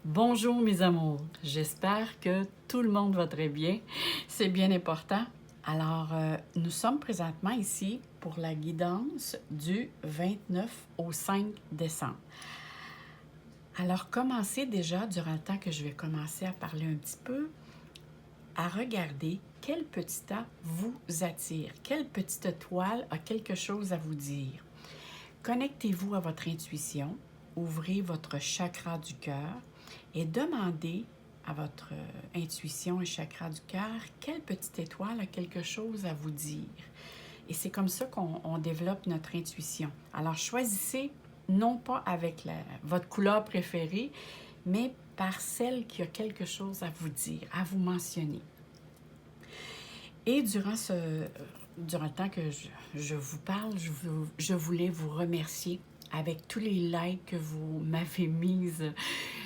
Bonjour mes amours, j'espère que tout le monde va très bien, c'est bien important. Alors, nous sommes présentement ici pour la guidance du 29 au 5 décembre. Alors, commencez déjà, durant le temps que je vais commencer à parler un petit peu, à regarder quel petit tas vous attire, quelle petite étoile a quelque chose à vous dire. Connectez-vous à votre intuition, ouvrez votre chakra du cœur et demandez à votre intuition et chakra du cœur quelle petite étoile a quelque chose à vous dire. Et c'est comme ça qu'on développe notre intuition. Alors choisissez non pas avec votre couleur préférée, mais par celle qui a quelque chose à vous dire, à vous mentionner. Et durant le temps que je vous parle, je voulais vous remercier avec tous les likes que vous m'avez mis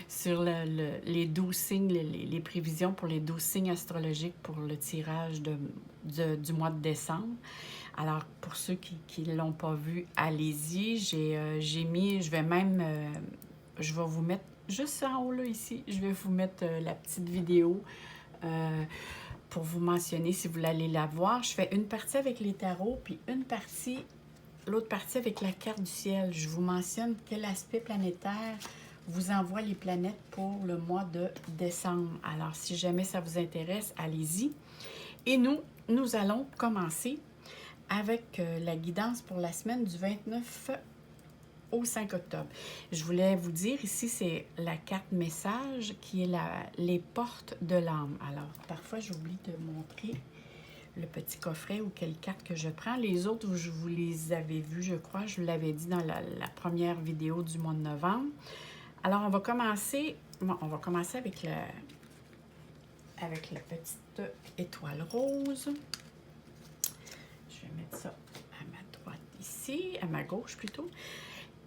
sur les 12 signes, les prévisions pour les 12 signes astrologiques pour le tirage du mois de décembre. Alors, pour ceux qui ne l'ont pas vu, allez-y. J'ai mis, je vais vous mettre juste en haut, là, ici, je vais vous mettre la petite vidéo pour vous mentionner si vous voulez aller la voir. Je fais une partie avec les tarots, puis l'autre partie avec la carte du ciel. Je vous mentionne quel aspect planétaire vous envoie les planètes pour le mois de décembre. Alors, si jamais ça vous intéresse, allez-y. Et nous allons commencer avec la guidance pour la semaine du 29 au 5 octobre. Je voulais vous dire, ici, c'est la carte message qui est les portes de l'âme. Alors, parfois, j'oublie de montrer le petit coffret ou quelle carte que je prends. Les autres, je vous les avais vus, je crois. Je vous l'avais dit dans la première vidéo du mois de novembre. Alors, on va commencer avec la petite étoile rose. Je vais mettre ça à ma droite ici, à ma gauche plutôt.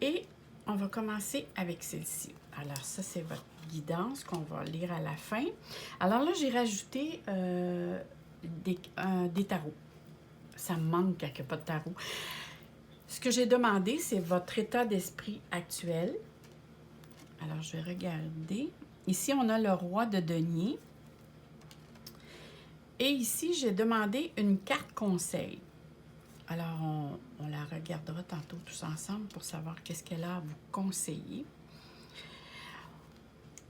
Et on va commencer avec celle-ci. Alors, ça, c'est votre guidance qu'on va lire à la fin. Alors là, j'ai rajouté des tarots. Ça me manque quand il n'y a pas de tarot. Ce que j'ai demandé, c'est votre état d'esprit actuel. Alors, je vais regarder. Ici, on a le roi de denier. Et ici, j'ai demandé une carte conseil. Alors, on la regardera tantôt tous ensemble pour savoir qu'est-ce qu'elle a à vous conseiller.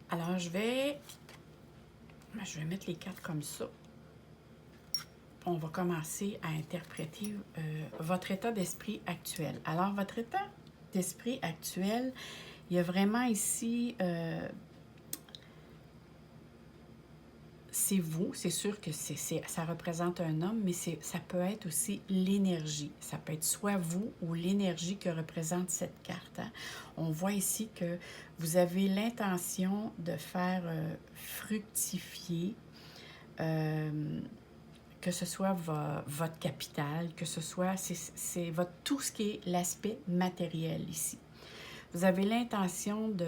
Alors, je vais mettre les cartes comme ça. On va commencer à interpréter votre état d'esprit actuel. Alors, votre état d'esprit actuel, il y a vraiment ici... c'est vous, c'est sûr que ça représente un homme, mais ça peut être aussi l'énergie. Ça peut être soit vous ou l'énergie que représente cette carte. Hein. On voit ici que vous avez l'intention de faire fructifier, que ce soit votre capital, que ce soit c'est tout ce qui est l'aspect matériel ici. Vous avez l'intention de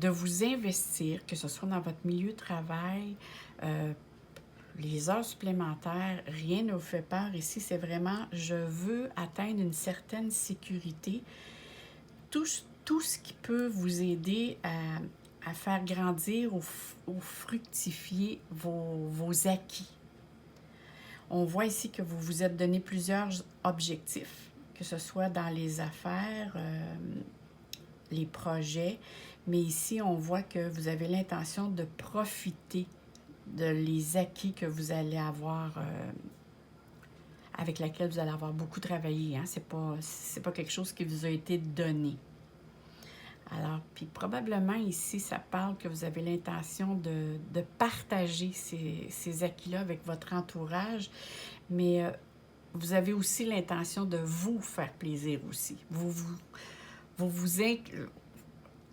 vous investir, que ce soit dans votre milieu de travail, les heures supplémentaires, rien ne vous fait peur ici. C'est vraiment, je veux atteindre une certaine sécurité. Tout ce qui peut vous aider à faire grandir ou fructifier vos acquis. On voit ici que vous vous êtes donné plusieurs objectifs, que ce soit dans les affaires, les projets, mais ici, on voit que vous avez l'intention de profiter de les acquis que vous allez avoir, avec laquelle vous allez avoir beaucoup travaillé. Hein? C'est pas quelque chose qui vous a été donné. Alors, puis probablement ici, ça parle que vous avez l'intention de partager ces acquis-là avec votre entourage, mais vous avez aussi l'intention de vous faire plaisir aussi. Vous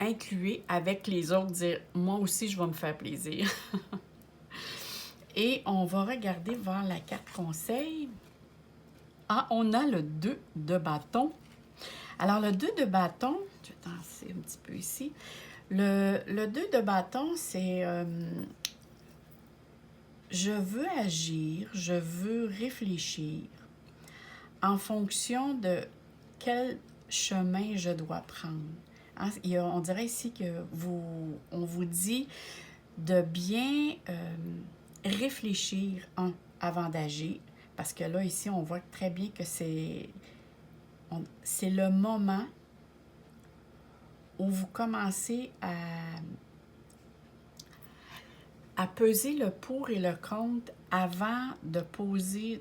incluez avec les autres, dire « moi aussi, je vais me faire plaisir ». Et on va regarder vers la carte conseil. Ah, on a le 2 de bâton. Alors, le 2 de bâton, je vais tasser un petit peu ici. Le 2 de bâton, c'est je veux agir, je veux réfléchir en fonction de quel chemin je dois prendre. Hein? On dirait ici que on vous dit de bien réfléchir avant d'agir. Parce que là, ici, on voit très bien que c'est le moment où vous commencez à peser le pour et le contre avant de poser,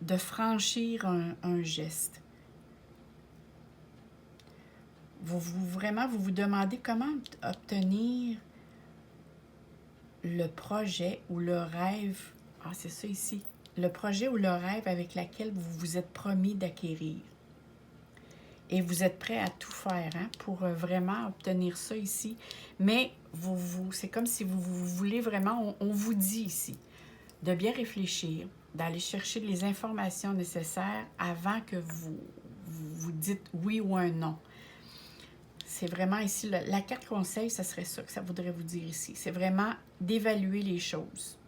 de franchir un geste. Vraiment, vous vous demandez comment obtenir le projet ou le rêve. Ah, c'est ça ici. Le projet ou le rêve avec lequel vous vous êtes promis d'acquérir. Et vous êtes prêt à tout faire pour vraiment obtenir ça ici. Mais c'est comme si vous voulez vraiment, on vous dit ici, de bien réfléchir, d'aller chercher les informations nécessaires avant que vous dites oui ou un non. C'est vraiment ici, la carte conseil, ça serait ça que ça voudrait vous dire ici. C'est vraiment d'évaluer les choses,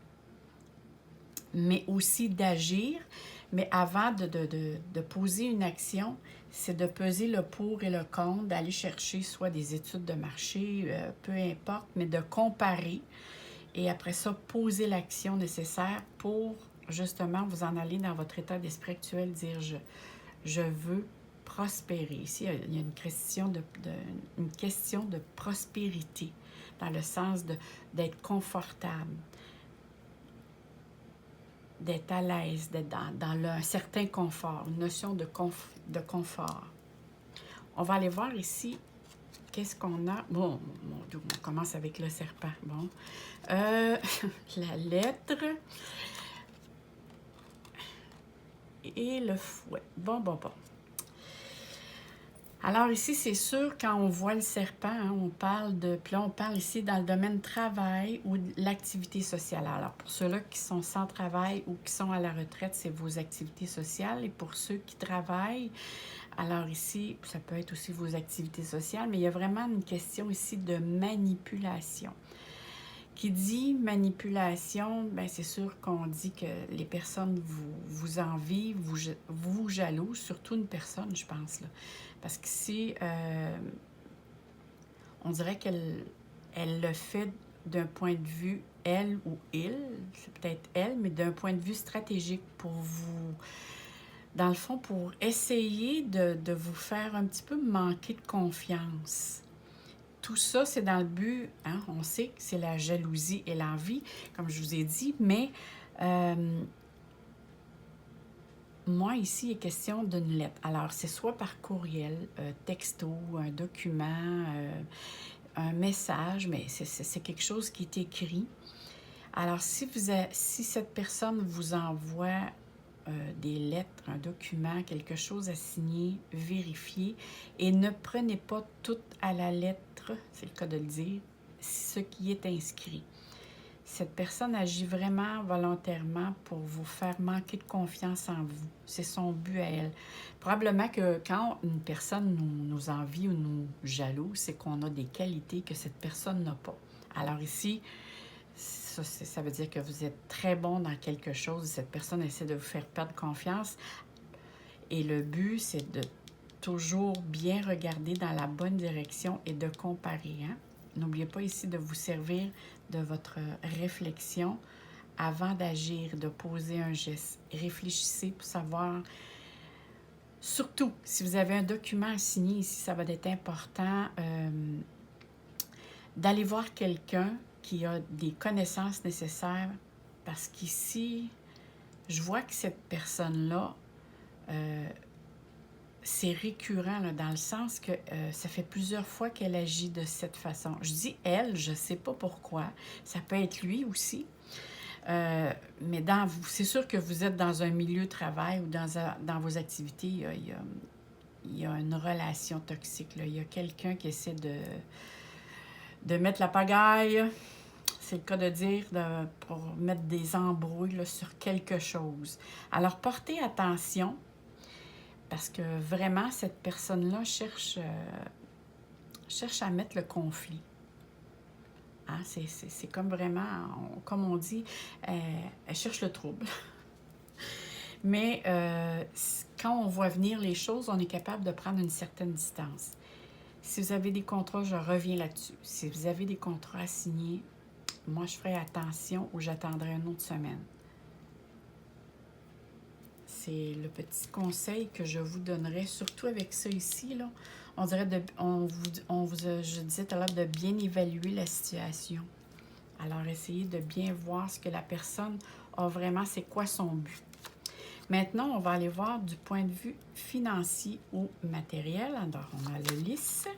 mais aussi d'agir. Mais avant de poser une action, c'est de peser le pour et le contre, d'aller chercher soit des études de marché, peu importe, mais de comparer. Et après ça, poser l'action nécessaire pour justement vous en aller dans votre état d'esprit actuel, dire je veux prospérer. Ici, il y a une question de prospérité, dans le sens d'être confortable, d'être à l'aise, d'être dans un certain confort, une notion de confort. On va aller voir ici, qu'est-ce qu'on a? Bon, mon Dieu, on commence avec le serpent. Bon, la lettre et le fouet. Bon. Alors ici, c'est sûr, quand on voit le serpent, on parle puis là, on parle ici dans le domaine travail ou de l'activité sociale. Alors, pour ceux-là qui sont sans travail ou qui sont à la retraite, c'est vos activités sociales. Et pour ceux qui travaillent, alors ici, ça peut être aussi vos activités sociales, mais il y a vraiment une question ici de manipulation. Qui dit manipulation, bien c'est sûr qu'on dit que les personnes vous envient, vous jalousent, surtout une personne, je pense, là. Parce qu'ici, on dirait qu'elle le fait d'un point de vue, elle ou il, c'est peut-être elle, mais d'un point de vue stratégique pour vous, dans le fond, pour essayer de vous faire un petit peu manquer de confiance. Tout ça, c'est dans le but, on sait que c'est la jalousie et l'envie, comme je vous ai dit, mais moi, ici, il est question d'une lettre. Alors, c'est soit par courriel, texto, un document, un message, mais c'est quelque chose qui est écrit. Alors, si cette personne vous envoie des lettres, un document, quelque chose à signer, vérifier, et ne prenez pas tout à la lettre, c'est le cas de le dire, ce qui est inscrit. Cette personne agit vraiment volontairement pour vous faire manquer de confiance en vous. C'est son but à elle. Probablement que quand une personne nous envie ou nous jalouse, c'est qu'on a des qualités que cette personne n'a pas. Alors ici, ça veut dire que vous êtes très bon dans quelque chose. Cette personne essaie de vous faire perdre confiance. Et le but, c'est de toujours bien regarder dans la bonne direction et de comparer. N'oubliez pas ici de vous servir de votre réflexion avant d'agir, de poser un geste. Réfléchissez pour savoir, surtout si vous avez un document à signer ici, ça va être important d'aller voir quelqu'un qui a des connaissances nécessaires, parce qu'ici, je vois que cette personne-là, c'est récurrent là, dans le sens que ça fait plusieurs fois qu'elle agit de cette façon. Je dis elle, je ne sais pas pourquoi. Ça peut être lui aussi. Mais c'est sûr que vous êtes dans un milieu de travail ou dans vos activités, il y a une relation toxique, là. Il y a quelqu'un qui essaie de mettre la pagaille, c'est le cas de dire, pour mettre des embrouilles là, sur quelque chose. Alors, portez attention, parce que vraiment, cette personne-là cherche à mettre le conflit. C'est comme vraiment, comme on dit, elle cherche le trouble. Mais quand on voit venir les choses, on est capable de prendre une certaine distance. Si vous avez des contrats, je reviens là-dessus. Si vous avez des contrats à signer, moi, je ferai attention ou j'attendrai une autre semaine. C'est le petit conseil que je vous donnerais, surtout avec ça ici, là. On dirait, je disais tout à l'heure, de bien évaluer la situation. Alors, essayez de bien voir ce que la personne a vraiment, c'est quoi son but. Maintenant, on va aller voir du point de vue financier ou matériel. Alors, on a le lys.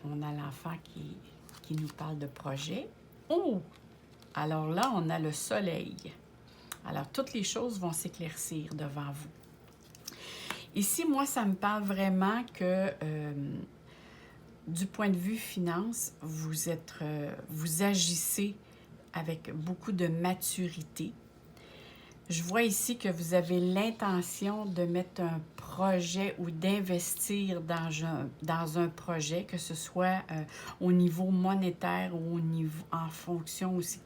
On a l'enfant qui nous parle de projet. Oh! Alors là, on a le soleil. Alors, toutes les choses vont s'éclaircir devant vous. Ici, moi, ça me parle vraiment que du point de vue finance, vous agissez avec beaucoup de maturité. Je vois ici que vous avez l'intention de mettre un projet ou d'investir dans un projet, que ce soit au niveau monétaire ou au niveau en fonction aussi.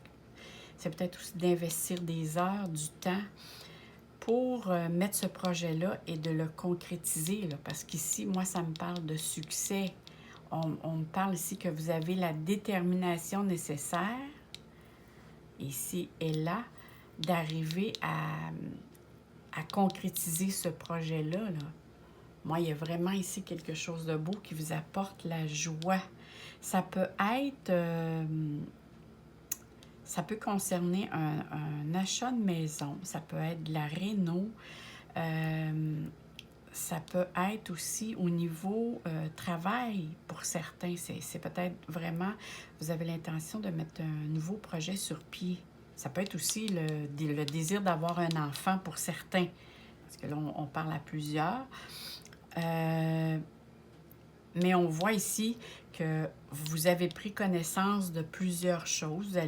C'est peut-être aussi d'investir des heures, du temps pour mettre ce projet-là et de le concrétiser. Là, parce qu'ici, moi, ça me parle de succès. On me parle ici que vous avez la détermination nécessaire, ici et là, d'arriver à concrétiser ce projet-là. Là. Moi, il y a vraiment ici quelque chose de beau qui vous apporte la joie. Ça peut être... ça peut concerner un achat de maison, ça peut être de la réno, ça peut être aussi au niveau travail pour certains. C'est peut-être vraiment, vous avez l'intention de mettre un nouveau projet sur pied. Ça peut être aussi le désir d'avoir un enfant pour certains, parce que là, on parle à plusieurs. Mais on voit ici que vous avez pris connaissance de plusieurs choses.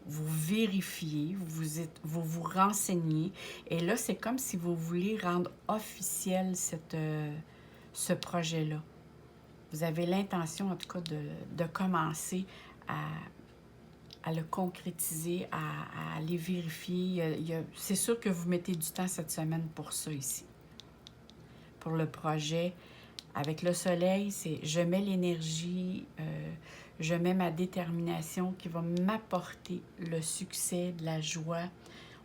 Vous vérifiez, vous vous renseignez. Et là, c'est comme si vous voulez rendre officiel ce projet-là. Vous avez l'intention, en tout cas, de commencer à le concrétiser, à aller vérifier. C'est sûr que vous mettez du temps cette semaine pour ça ici. Pour le projet. Avec le soleil, c'est je mets l'énergie, je mets ma détermination qui va m'apporter le succès, de la joie.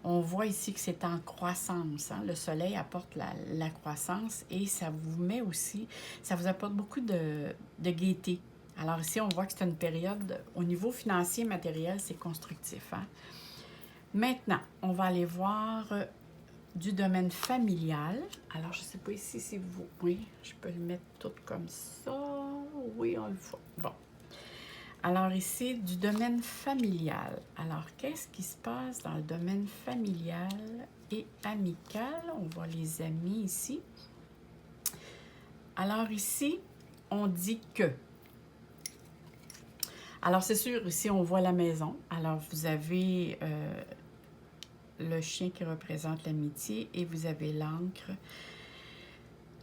On voit ici que c'est en croissance. Hein? Le soleil apporte la croissance et ça vous met aussi, ça vous apporte beaucoup de gaieté. Alors ici, on voit que c'est une période, au niveau financier, matériel, c'est constructif. Hein? Maintenant, on va aller voir du domaine familial. Alors, je ne sais pas ici si vous... Oui, je peux le mettre tout comme ça. Oui, on le voit. Bon. Alors ici, du domaine familial. Alors, qu'est-ce qui se passe dans le domaine familial et amical? On voit les amis ici. Alors ici, on dit que... Alors, c'est sûr, ici, on voit la maison. Alors, vous avez... le chien qui représente l'amitié et vous avez l'encre.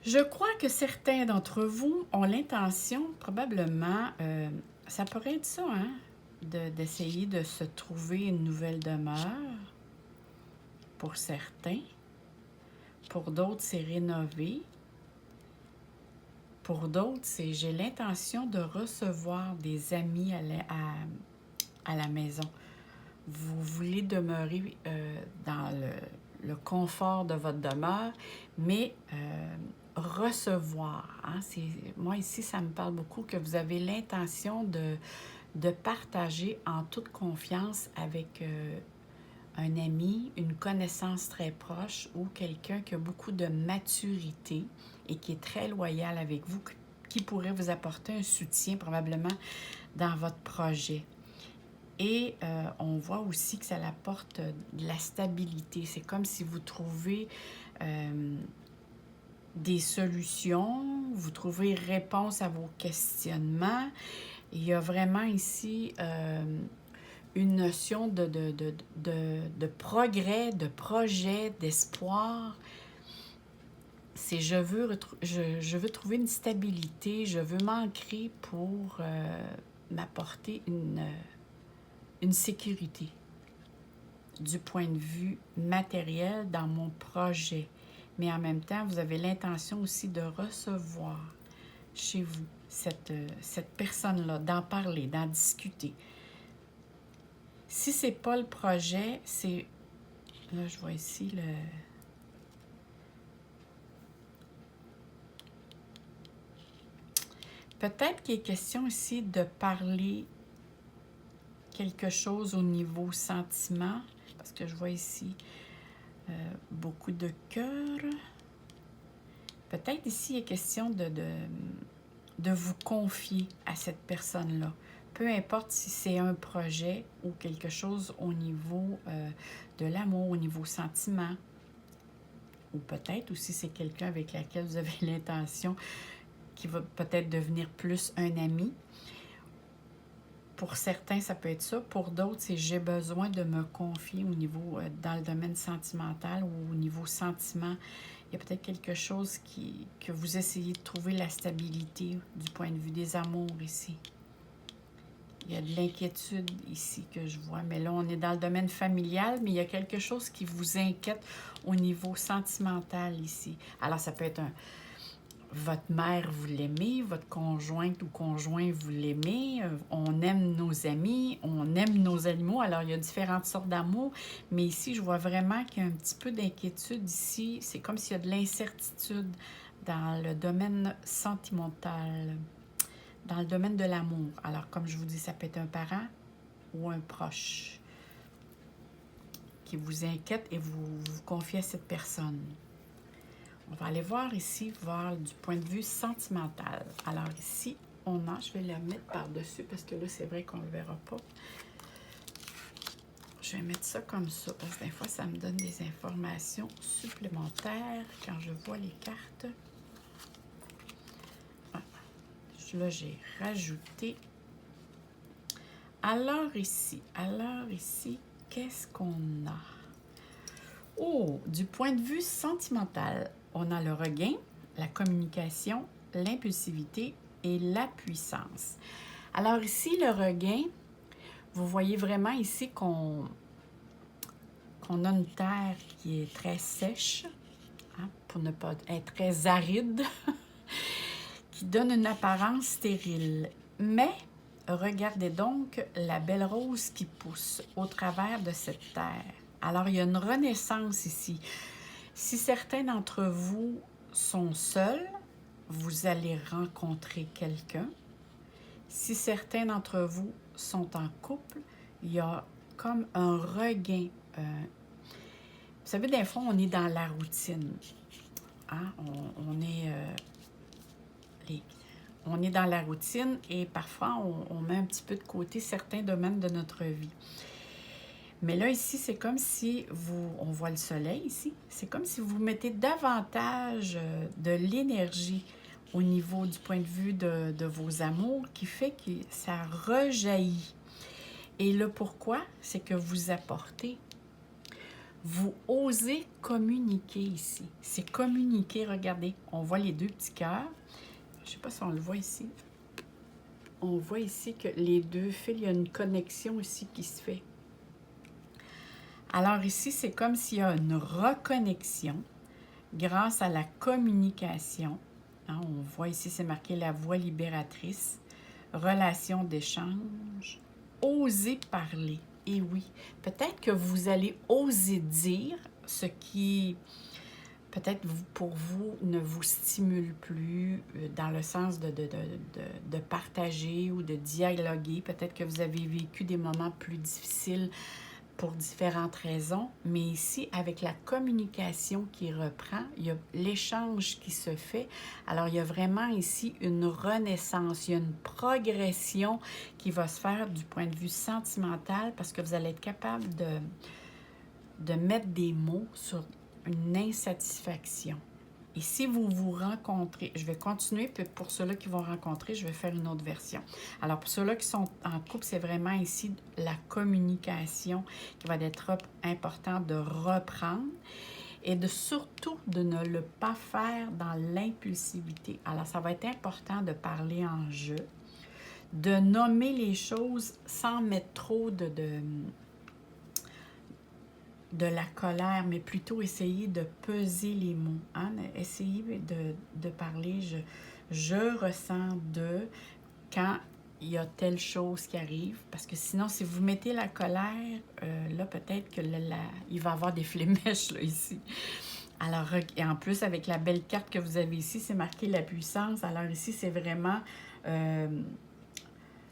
Je crois que certains d'entre vous ont l'intention, probablement, ça pourrait être ça, hein, d'essayer de se trouver une nouvelle demeure pour certains. Pour d'autres, c'est rénover. Pour d'autres, c'est j'ai l'intention de recevoir des amis à la maison. Vous voulez demeurer dans le confort de votre demeure, mais recevoir. Hein, moi, ici, ça me parle beaucoup que vous avez l'intention de partager en toute confiance avec un ami, une connaissance très proche ou quelqu'un qui a beaucoup de maturité et qui est très loyal avec vous, qui pourrait vous apporter un soutien probablement dans votre projet. Et on voit aussi que ça apporte de la stabilité. C'est comme si vous trouvez des solutions, vous trouvez réponse à vos questionnements. Il y a vraiment ici une notion de progrès, de projet, d'espoir. C'est je veux trouver une stabilité, je veux m'ancrer pour m'apporter une sécurité du point de vue matériel dans mon projet. Mais en même temps, vous avez l'intention aussi de recevoir. chez vous, cette personne-là, d'en parler, d'en discuter. Si c'est pas le projet, c'est... Là, je vois ici le... Peut-être qu'il est question ici de parler quelque chose au niveau sentiment, parce que je vois ici beaucoup de cœur. Peut-être ici, il est question de vous confier à cette personne-là. Peu importe si c'est un projet ou quelque chose au niveau de l'amour, au niveau sentiment, ou peut-être aussi c'est quelqu'un avec lequel vous avez l'intention qui va peut-être devenir plus un ami. Pour certains, ça peut être ça. Pour d'autres, c'est j'ai besoin de me confier au niveau, dans le domaine sentimental ou au niveau sentiment. Il y a peut-être quelque chose que vous essayez de trouver la stabilité du point de vue des amours ici. Il y a de l'inquiétude ici que je vois. Mais là, on est dans le domaine familial, mais il y a quelque chose qui vous inquiète au niveau sentimental ici. Alors, ça peut être votre mère, vous l'aimez, votre conjointe ou conjoint, vous l'aimez, on aime nos amis, on aime nos animaux. Alors, il y a différentes sortes d'amour, mais ici, je vois vraiment qu'il y a un petit peu d'inquiétude ici. C'est comme s'il y a de l'incertitude dans le domaine sentimental, dans le domaine de l'amour. Alors, comme je vous dis, ça peut être un parent ou un proche qui vous inquiète et vous confie à cette personne. On va aller voir ici, voir du point de vue sentimental. Alors ici, on a, je vais la mettre par-dessus parce que là, c'est vrai qu'on ne le verra pas. Je vais mettre ça comme ça parce que des fois, ça me donne des informations supplémentaires quand je vois les cartes. Voilà. Là, j'ai rajouté. Alors ici, qu'est-ce qu'on a? Oh, du point de vue sentimental, on a le regain, la communication, l'impulsivité et la puissance. Alors ici, le regain, vous voyez vraiment ici qu'on a une terre qui est très sèche, hein, pour ne pas être très aride, qui donne une apparence stérile. Mais regardez donc la belle rose qui pousse au travers de cette terre. Alors, il y a une renaissance ici. Si certains d'entre vous sont seuls, vous allez rencontrer quelqu'un. Si certains d'entre vous sont en couple, il y a comme un regain. Vous savez, des fois, on est dans la routine. Hein? On est dans la routine et parfois, on met un petit peu de côté certains domaines de notre vie. Mais là, ici, c'est comme si on voit le soleil ici, c'est comme si vous mettez davantage de l'énergie au niveau du point de vue de vos amours qui fait que ça rejaillit. Et le pourquoi, c'est que vous apportez, vous osez communiquer ici. C'est communiquer, regardez, on voit les deux petits cœurs. Je ne sais pas si on le voit ici. On voit ici que les deux fils, il y a une connexion ici qui se fait. Alors ici, c'est comme s'il y a une reconnexion grâce à la communication. Hein, on voit ici, c'est marqué la voix libératrice, relation d'échange, oser parler. Et oui, peut-être que vous allez oser dire ce qui, peut-être pour vous, ne vous stimule plus dans le sens de partager ou de dialoguer. Peut-être que vous avez vécu des moments plus difficiles pour différentes raisons, mais ici, avec la communication qui reprend, il y a l'échange qui se fait. Alors, il y a vraiment ici une renaissance, il y a une progression qui va se faire du point de vue sentimental parce que vous allez être capable de mettre des mots sur une insatisfaction. Et si vous vous rencontrez, je vais continuer, puis pour ceux-là qui vont rencontrer, je vais faire une autre version. Alors, pour ceux-là qui sont en couple, c'est vraiment ici la communication qui va être important de reprendre et surtout de ne le pas faire dans l'impulsivité. Alors, ça va être important de parler en jeu, de nommer les choses sans mettre trop de la colère, mais plutôt essayer de peser les mots. Hein? Essayez de parler je ressens de quand il y a telle chose qui arrive. Parce que sinon, si vous mettez la colère, là, peut-être que il va y avoir des flémèches là, ici. Alors, et en plus, avec la belle carte que vous avez ici, c'est marqué la puissance. Alors ici, c'est vraiment...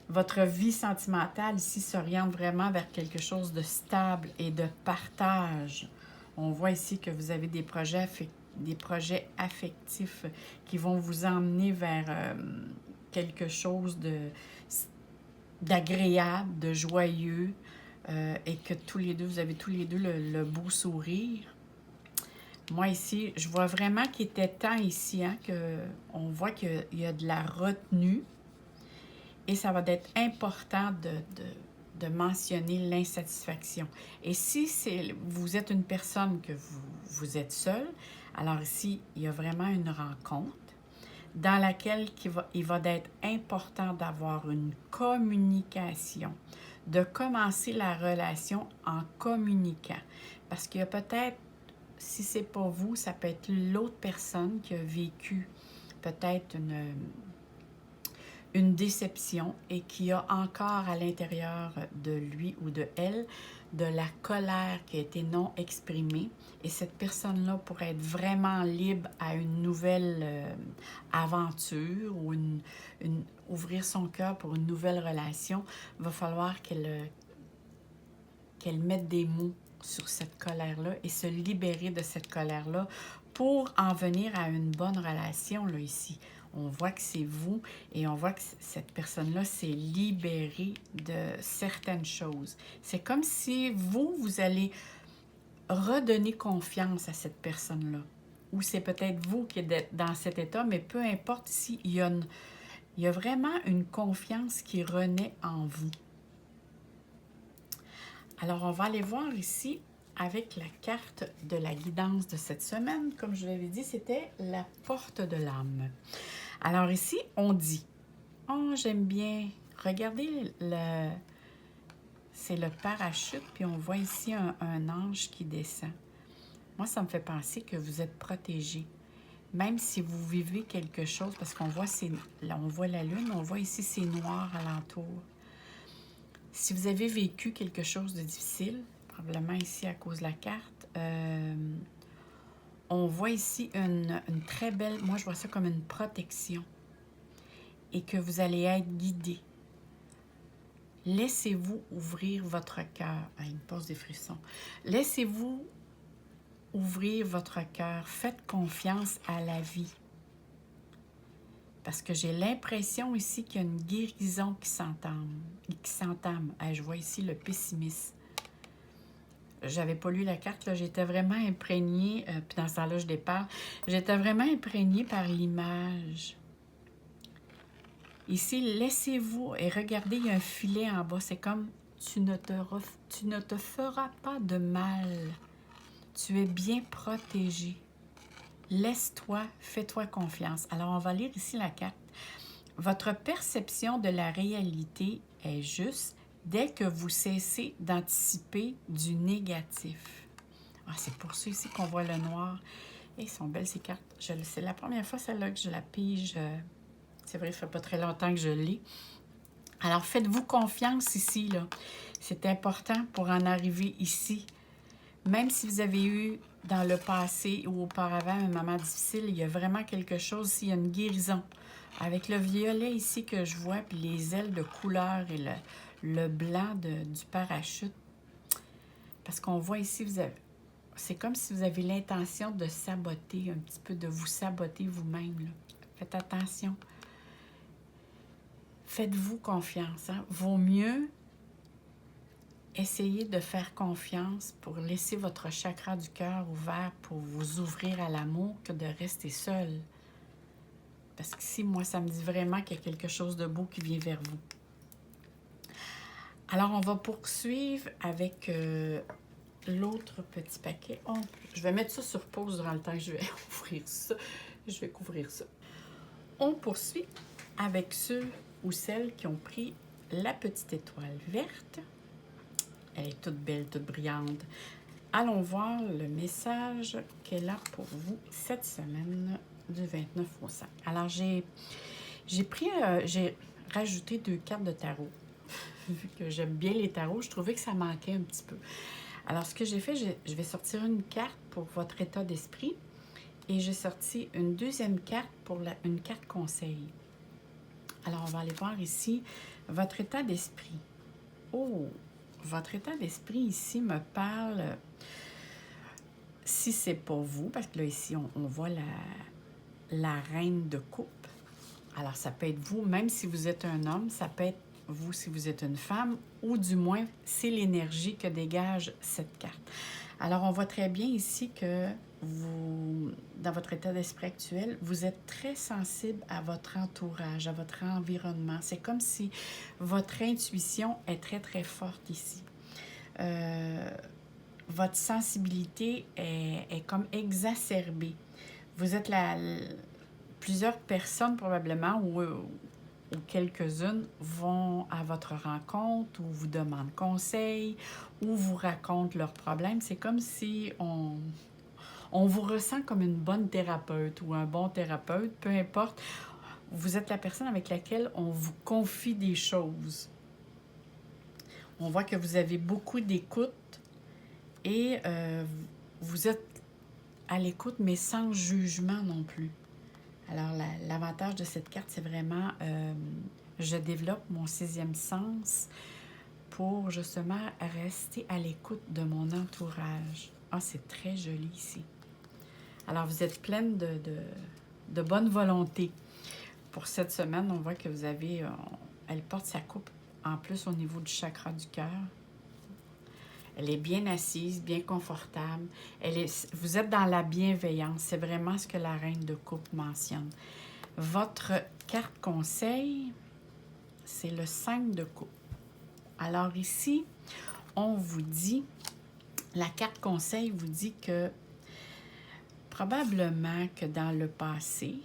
votre vie sentimentale ici s'oriente vraiment vers quelque chose de stable et de partage. On voit ici que vous avez des projets affectifs qui vont vous emmener vers quelque chose d'agréable, de joyeux, et que tous les deux, vous avez tous les deux le beau sourire. Moi ici, je vois vraiment qu'il était temps ici, hein, on voit qu'il y a de la retenue. Et ça va être important de mentionner l'insatisfaction. Et si vous êtes une personne que vous êtes seul, alors ici, il y a vraiment une rencontre dans laquelle il va être important d'avoir une communication, de commencer la relation en communiquant. Parce qu'il y a peut-être, si c'est pas vous, ça peut être l'autre personne qui a vécu peut-être une déception et qui a encore à l'intérieur de lui ou de elle de la colère qui a été non exprimée. Et cette personne-là pourrait être vraiment libre à une nouvelle aventure ou ouvrir son cœur pour une nouvelle relation. Il va falloir qu'elle mette des mots sur cette colère-là et se libérer de cette colère-là pour en venir à une bonne relation, là, ici. On voit que c'est vous et on voit que cette personne-là s'est libérée de certaines choses. C'est comme si vous allez redonner confiance à cette personne-là. Ou c'est peut-être vous qui êtes dans cet état, mais peu importe, ici, il y a vraiment une confiance qui renaît en vous. Alors, on va aller voir ici avec la carte de la guidance de cette semaine. Comme je l'avais dit, c'était la porte de l'âme. Alors ici, on dit, « Oh, j'aime bien. » Regardez, c'est le parachute, puis on voit ici un ange qui descend. Moi, ça me fait penser que vous êtes protégé. Même si vous vivez quelque chose, parce qu'on voit, là, on voit la lune, on voit ici, c'est noir alentour. Si vous avez vécu quelque chose de difficile, probablement ici à cause de la carte, on voit ici une très belle, moi je vois ça comme une protection et que vous allez être guidé. Laissez-vous ouvrir votre cœur. Ah, il me passe des frissons. Laissez-vous ouvrir votre cœur. Faites confiance à la vie. Parce que j'ai l'impression ici qu'il y a une guérison qui s'entame. Ah, je vois ici le pessimisme. J'avais pas lu la carte, là, j'étais vraiment imprégnée, puis dans ce temps-là, je déparle, j'étais vraiment imprégnée par l'image. Ici, laissez-vous, et regardez, il y a un filet en bas, c'est comme, tu ne te feras pas de mal, tu es bien protégé. Laisse-toi, fais-toi confiance. Alors, on va lire ici la carte. Votre perception de la réalité est juste dès que vous cessez d'anticiper du négatif. Ah, c'est pour ça ici qu'on voit le noir. Et ils sont belles ces cartes. C'est la première fois celle-là que je la pige. C'est vrai, ça fait pas très longtemps que je l'ai. Alors, faites-vous confiance ici, là. C'est important pour en arriver ici. Même si vous avez eu dans le passé ou auparavant un moment difficile, il y a vraiment quelque chose ici, il y a une guérison. Avec le violet ici que je vois, puis les ailes de couleur et le blanc du parachute. Parce qu'on voit ici, c'est comme si vous avez l'intention de saboter un petit peu, de vous saboter vous-même, là. Faites attention. Faites-vous confiance. Hein? Vaut mieux essayer de faire confiance pour laisser votre chakra du cœur ouvert pour vous ouvrir à l'amour que de rester seul. Parce qu'ici, moi, ça me dit vraiment qu'il y a quelque chose de beau qui vient vers vous. Alors, on va poursuivre avec l'autre petit paquet. Oh, je vais mettre ça sur pause durant le temps que je vais ouvrir ça. Je vais couvrir ça. On poursuit avec ceux ou celles qui ont pris la petite étoile verte. Elle est toute belle, toute brillante. allons voir le message qu'elle a pour vous cette semaine du 29 au 5. Alors, j'ai rajouté 2 cartes de tarot. Vu que j'aime bien les tarots, je trouvais que ça manquait un petit peu. Alors, ce que j'ai fait, je vais sortir une carte pour votre état d'esprit et j'ai sorti une deuxième carte pour une carte conseil. Alors, on va aller voir ici votre état d'esprit. Oh, votre état d'esprit ici me parle, si c'est pas vous, parce que là, ici, on voit la reine de coupe. Alors, ça peut être vous, même si vous êtes un homme, ça peut être vous si vous êtes une femme, ou du moins, c'est l'énergie que dégage cette carte. Alors, on voit très bien ici que vous, dans votre état d'esprit actuel, vous êtes très sensible à votre entourage, à votre environnement. C'est comme si votre intuition est très, très forte ici. Votre sensibilité est comme exacerbée. Vous êtes plusieurs personnes probablement, ou quelques-unes vont à votre rencontre ou vous demandent conseil ou vous racontent leurs problèmes. C'est comme si on vous ressent comme une bonne thérapeute ou un bon thérapeute, peu importe. Vous êtes la personne avec laquelle on vous confie des choses. On voit que vous avez beaucoup d'écoute et vous êtes à l'écoute, mais sans jugement non plus. Alors, l'avantage de cette carte, c'est vraiment, je développe mon 6e sens pour justement rester à l'écoute de mon entourage. Ah, c'est très joli ici. Alors, vous êtes pleine de bonne volonté. Pour cette semaine, on voit que vous avez, elle porte sa coupe en plus au niveau du chakra du cœur. Elle est bien assise, bien confortable. Vous êtes dans la bienveillance. C'est vraiment ce que la reine de coupe mentionne. Votre carte conseil, c'est le 5 de coupe. Alors ici, on vous dit, la carte conseil vous dit que probablement que dans le passé,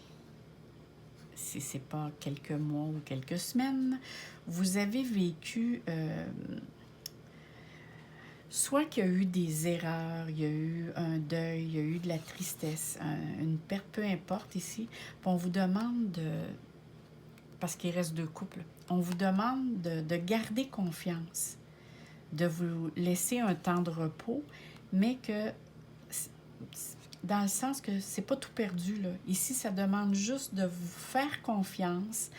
si ce n'est pas quelques mois ou quelques semaines, vous avez vécu soit qu'il y a eu des erreurs, il y a eu un deuil, il y a eu de la tristesse, une perte, peu importe ici. Puis on vous demande parce qu'il reste 2 couples, on vous demande de garder confiance, de vous laisser un temps de repos, mais que dans le sens que c'est pas tout perdu, là. Ici, ça demande juste de vous faire confiance,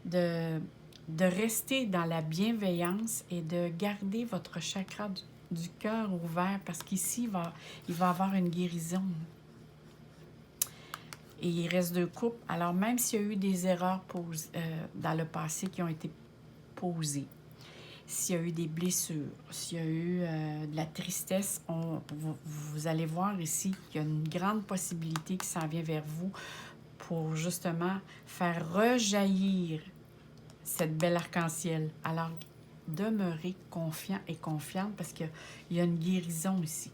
de rester dans la bienveillance et de garder votre chakra du cœur ouvert, parce qu'ici, il va y avoir une guérison. Et il reste 2 couples. Alors, même s'il y a eu des erreurs dans le passé qui ont été posées, s'il y a eu des blessures, s'il y a eu de la tristesse, vous allez voir ici qu'il y a une grande possibilité qui s'en vient vers vous pour justement faire rejaillir cette belle arc-en-ciel. Alors, demeurez confiant et confiante parce qu'il y a une guérison ici.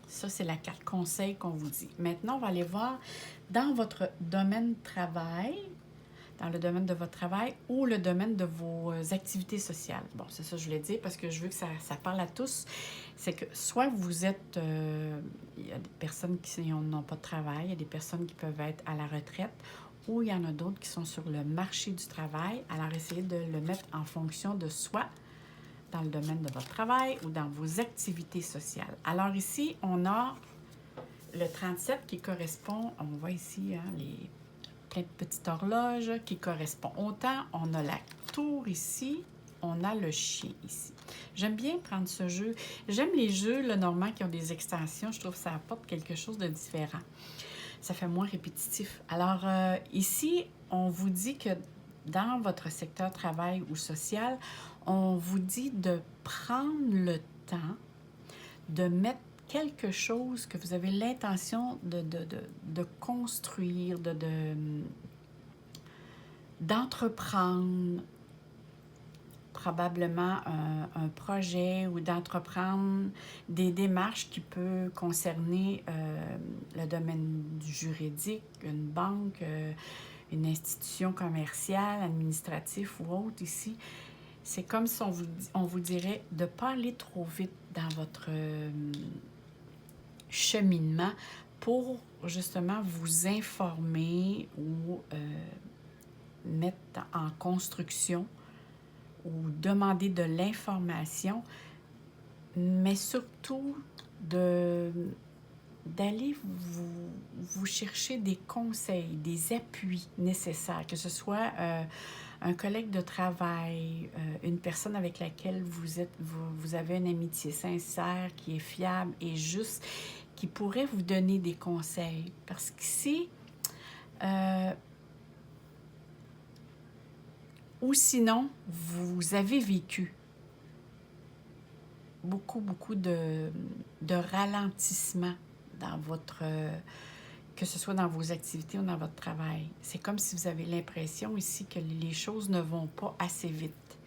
Ça, c'est la carte conseil qu'on vous dit. Maintenant, on va aller voir dans votre domaine de travail, dans le domaine de votre travail ou le domaine de vos activités sociales. Bon, c'est ça que je voulais dire parce que je veux que ça parle à tous. C'est que soit vous êtes... il y a des personnes qui n'ont pas de travail, il y a des personnes qui peuvent être à la retraite ou il y en a d'autres qui sont sur le marché du travail. Alors, essayez de le mettre en fonction de soi dans le domaine de votre travail ou dans vos activités sociales. Alors ici, on a le 37 qui correspond, on voit ici plein de petites horloges qui correspond au temps. On a la tour ici, on a le chien ici. J'aime bien prendre ce jeu. J'aime les jeux, là, normalement, qui ont des extensions. Je trouve que ça apporte quelque chose de différent. Ça fait moins répétitif. Alors, ici, on vous dit que dans votre secteur travail ou social, on vous dit de prendre le temps de mettre quelque chose que vous avez l'intention de construire, d'entreprendre, probablement un projet ou d'entreprendre des démarches qui peuvent concerner le domaine du juridique, une banque, une institution commerciale, administrative ou autre ici. c'est comme si on vous dirait de ne pas aller trop vite dans votre cheminement pour justement vous informer ou mettre en construction ou demander de l'information, mais surtout d'aller vous chercher des conseils, des appuis nécessaires, que ce soit un collègue de travail, une personne avec laquelle vous avez une amitié sincère, qui est fiable et juste, qui pourrait vous donner des conseils. Parce que si, ou sinon, vous avez vécu beaucoup de ralentissement dans votre... que ce soit dans vos activités ou dans votre travail. C'est comme si vous avez l'impression ici que les choses ne vont pas assez vite.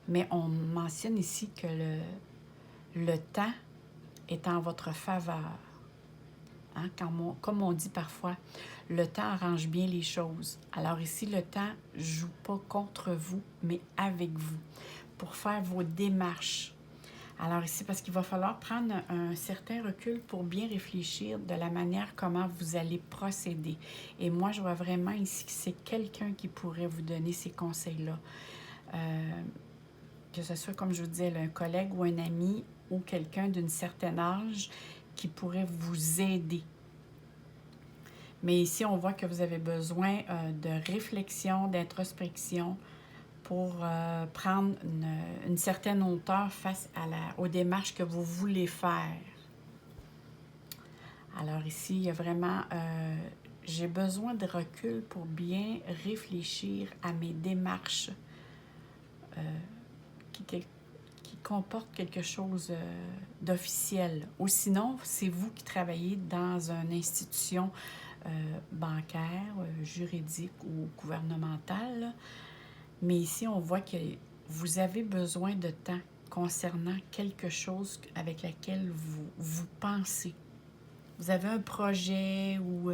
Mais on mentionne ici que le temps est en votre faveur. Hein? Comme on dit parfois, le temps arrange bien les choses. Alors ici, le temps ne joue pas contre vous, mais avec vous, pour faire vos démarches. Alors ici, parce qu'il va falloir prendre un certain recul pour bien réfléchir de la manière comment vous allez procéder. Et moi, je vois vraiment ici que c'est quelqu'un qui pourrait vous donner ces conseils-là. Que ce soit, comme je vous disais, un collègue ou un ami ou quelqu'un d'un certain âge qui pourrait vous aider. Mais ici, on voit que vous avez besoin de réflexion, d'introspection, pour prendre une certaine hauteur face aux démarches que vous voulez faire. Alors ici, il y a vraiment, j'ai besoin de recul pour bien réfléchir à mes démarches qui comportent quelque chose d'officiel. Ou sinon, c'est vous qui travaillez dans une institution bancaire, juridique ou gouvernementale. Mais ici, on voit que vous avez besoin de temps concernant quelque chose avec laquelle vous pensez. Vous avez un projet ou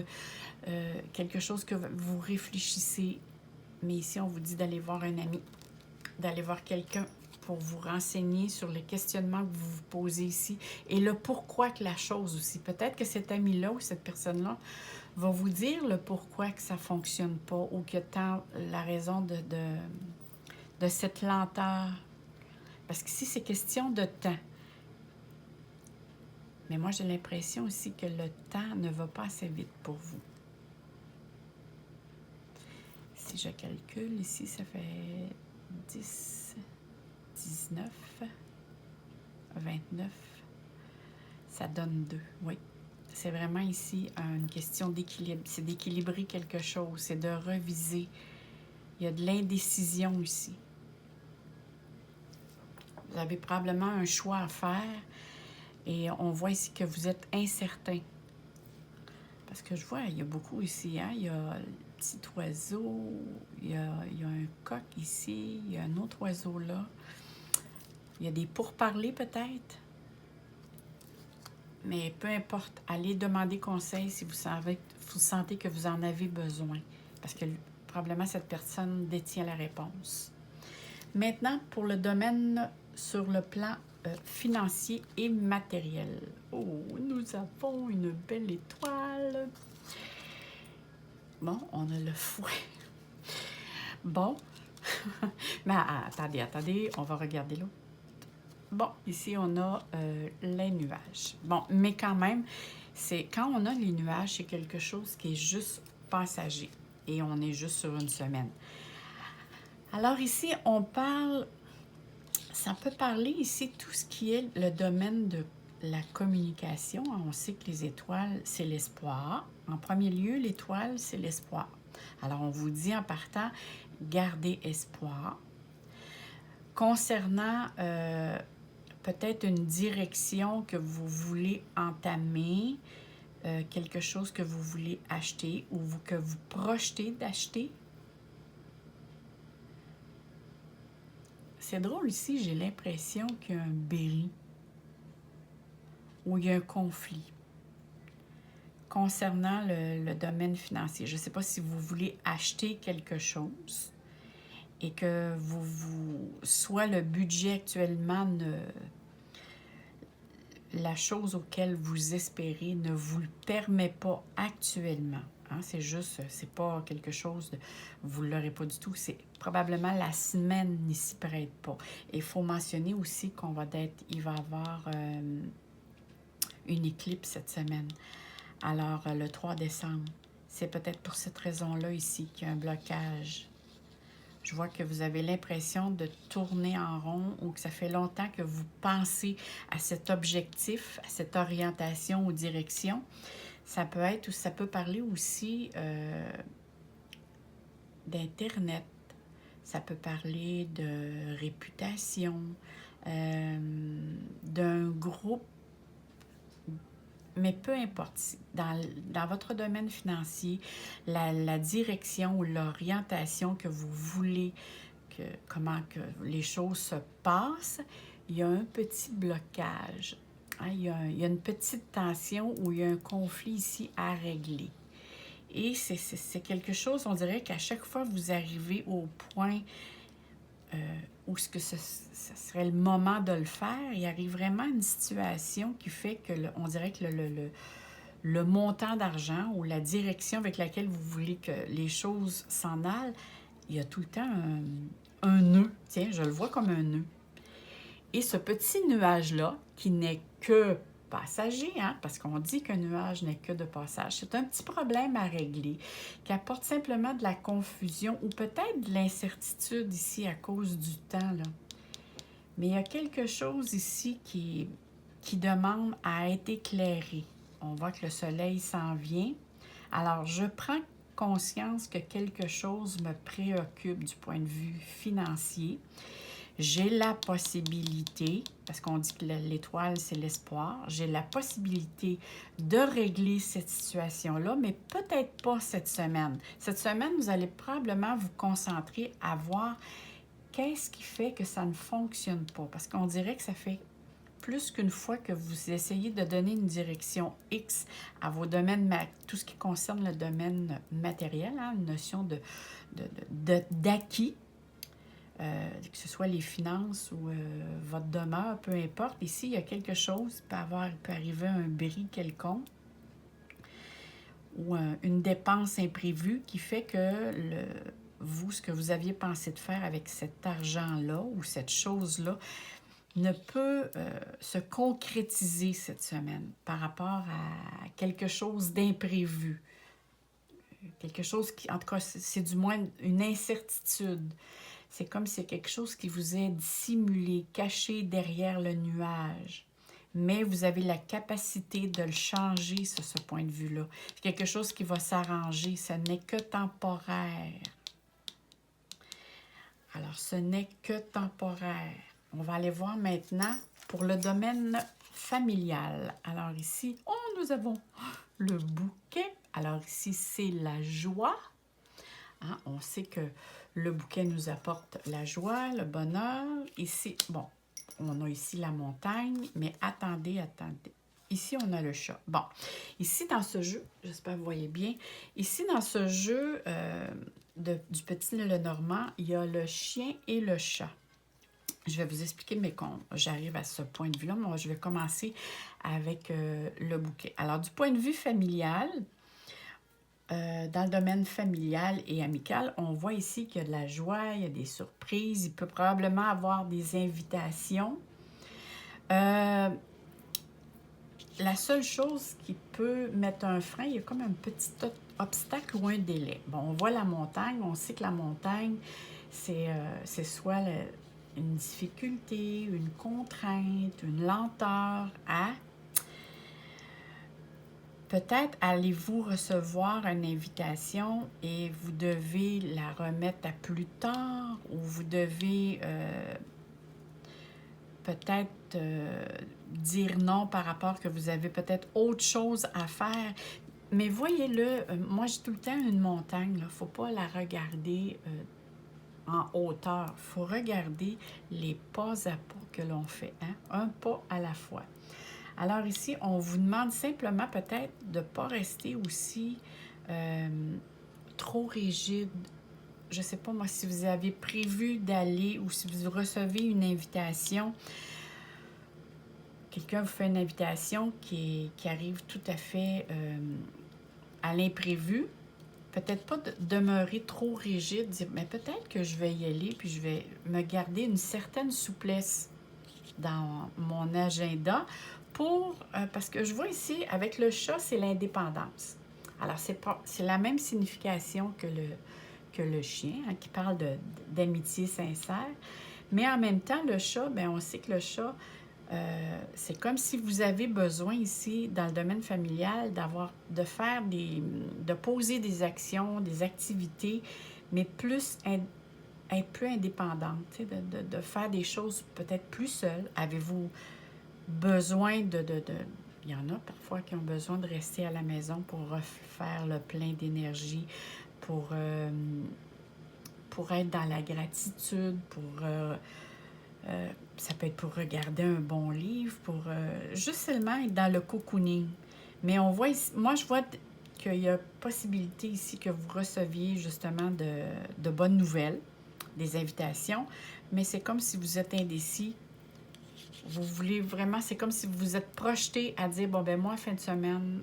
quelque chose que vous réfléchissez. Mais ici, on vous dit d'aller voir un ami, d'aller voir quelqu'un pour vous renseigner sur les questionnements que vous vous posez ici et le pourquoi que la chose aussi. Peut-être que cet ami-là ou cette personne-là va vous dire le pourquoi que ça ne fonctionne pas ou qu'il y a tant la raison de cette lenteur. Parce qu'ici, c'est question de temps. Mais moi, j'ai l'impression aussi que le temps ne va pas assez vite pour vous. Si je calcule, ici, ça fait 10, 19, 29. Ça donne 2, oui. C'est vraiment ici une question d'équilibre. C'est d'équilibrer quelque chose, c'est de reviser. Il y a de l'indécision ici. Vous avez probablement un choix à faire et on voit ici que vous êtes incertain. Parce que je vois, il y a beaucoup ici, hein? Il y a le petit oiseau, il y a un coq ici, il y a un autre oiseau là. Il y a des pourparlers peut-être. Mais peu importe, allez demander conseil si vous sentez que vous en avez besoin. Parce que probablement cette personne détient la réponse. Maintenant, pour le domaine sur le plan financier et matériel. Oh, nous avons une belle étoile. Bon, on a le fouet. Bon, mais attendez, on va regarder l'autre. Bon, ici, on a les nuages. Bon, mais quand même, quand on a les nuages, c'est quelque chose qui est juste passager et on est juste sur une semaine. Alors ici, ça peut parler ici tout ce qui est le domaine de la communication. On sait que les étoiles, c'est l'espoir. En premier lieu, l'étoile, c'est l'espoir. Alors, on vous dit en partant, gardez espoir. Concernant peut-être une direction que vous voulez entamer, quelque chose que vous voulez acheter ou que vous projetez d'acheter. C'est drôle ici, j'ai l'impression qu'il y a un berry ou il y a un conflit concernant le domaine financier. Je ne sais pas si vous voulez acheter quelque chose et que soit le budget actuellement, la chose auquel vous espérez ne vous le permet pas actuellement. Hein, c'est juste, c'est pas quelque chose de, vous ne l'aurez pas du tout, c'est probablement la semaine n'y s'y prête pas. Et il faut mentionner aussi il va y avoir une éclipse cette semaine. Alors, le 3 décembre, c'est peut-être pour cette raison-là ici qu'il y a un blocage. Je vois que vous avez l'impression de tourner en rond ou que ça fait longtemps que vous pensez à cet objectif, à cette orientation ou direction. Ça peut être, ou ça peut parler aussi d'Internet. Ça peut parler de réputation, d'un groupe. Mais peu importe, dans votre domaine financier, la direction ou l'orientation que vous voulez, comment que les choses se passent, il y a un petit blocage. Hein, il y a une petite tension ou il y a un conflit ici à régler. Et c'est quelque chose, on dirait qu'à chaque fois que vous arrivez au point où ce serait le moment de le faire, il arrive vraiment une situation qui fait que, on dirait que le montant d'argent ou la direction avec laquelle vous voulez que les choses s'en aillent, il y a tout le temps un nœud. Tiens, je le vois comme un nœud. Et ce petit nuage-là, qui n'est que passager, hein, parce qu'on dit qu'un nuage n'est que de passage, c'est un petit problème à régler qui apporte simplement de la confusion ou peut-être de l'incertitude ici à cause du temps, là. Mais il y a quelque chose ici qui demande à être éclairé. On voit que le soleil s'en vient. Alors, je prends conscience que quelque chose me préoccupe du point de vue financier. J'ai la possibilité, parce qu'on dit que l'étoile, c'est l'espoir, j'ai la possibilité de régler cette situation-là, mais peut-être pas cette semaine. Cette semaine, vous allez probablement vous concentrer à voir qu'est-ce qui fait que ça ne fonctionne pas. Parce qu'on dirait que ça fait plus qu'une fois que vous essayez de donner une direction X à vos domaines, tout ce qui concerne le domaine matériel, hein, une notion d'acquis. Que ce soit les finances ou votre demeure, peu importe. Ici, il y a quelque chose, il peut arriver un bris quelconque ou une dépense imprévue qui fait que ce que vous aviez pensé de faire avec cet argent-là ou cette chose-là ne peut se concrétiser cette semaine par rapport à quelque chose d'imprévu. Quelque chose qui, en tout cas, c'est du moins une incertitude. C'est comme si quelque chose qui vous est dissimulé, caché derrière le nuage. Mais vous avez la capacité de le changer, ce point de vue-là. C'est quelque chose qui va s'arranger. Ce n'est que temporaire. Alors, ce n'est que temporaire. On va aller voir maintenant pour le domaine familial. Alors ici, nous avons le bouquet. Alors ici, c'est la joie. Hein, on sait que le bouquet nous apporte la joie, le bonheur. Ici, bon, on a ici la montagne, mais attendez. Ici, on a le chat. Bon, ici, dans ce jeu, j'espère que vous voyez bien, ici, dans ce jeu du petit Lenormand, il y a le chien et le chat. Je vais vous expliquer, mais quand j'arrive à ce point de vue-là, moi, je vais commencer avec le bouquet. Alors, du point de vue familial, dans le domaine familial et amical, on voit ici qu'il y a de la joie, il y a des surprises, il peut probablement avoir des invitations. La seule chose qui peut mettre un frein, il y a comme un petit obstacle ou un délai. Bon, on voit la montagne, on sait que la montagne, c'est soit une difficulté, une contrainte, une lenteur à... Peut-être allez-vous recevoir une invitation et vous devez la remettre à plus tard ou vous devez peut-être dire non par rapport que vous avez peut-être autre chose à faire. Mais voyez-le, moi j'ai tout le temps une montagne, il ne faut pas la regarder en hauteur. Il faut regarder les pas à pas que l'on fait, hein? Un pas à la fois. Alors ici, on vous demande simplement peut-être de ne pas rester aussi trop rigide. je ne sais pas moi, si vous avez prévu d'aller ou si vous recevez une invitation, quelqu'un vous fait une invitation qui arrive tout à fait à l'imprévu. Peut-être pas demeurer trop rigide, dire, mais peut-être que je vais y aller, puis je vais me garder une certaine souplesse dans mon agenda parce que je vois ici, avec le chat, c'est l'indépendance. Alors, c'est la même signification que le chien, hein, qui parle d'amitié sincère. Mais en même temps, le chat, bien, on sait que le chat, c'est comme si vous avez besoin ici, dans le domaine familial, de poser des actions, des activités, mais être plus indépendante, de faire des choses peut-être plus seule. Avez-vous besoin Il y en a parfois qui ont besoin de rester à la maison pour refaire le plein d'énergie, pour être dans la gratitude, ça peut être pour regarder un bon livre, pour juste seulement être dans le cocooning. Mais on voit ici, moi je vois qu'il y a possibilité ici que vous receviez justement de bonnes nouvelles, des invitations, mais c'est comme si vous êtes indécis. Vous voulez vraiment, c'est comme si vous vous êtes projeté à dire, bon ben moi, fin de semaine,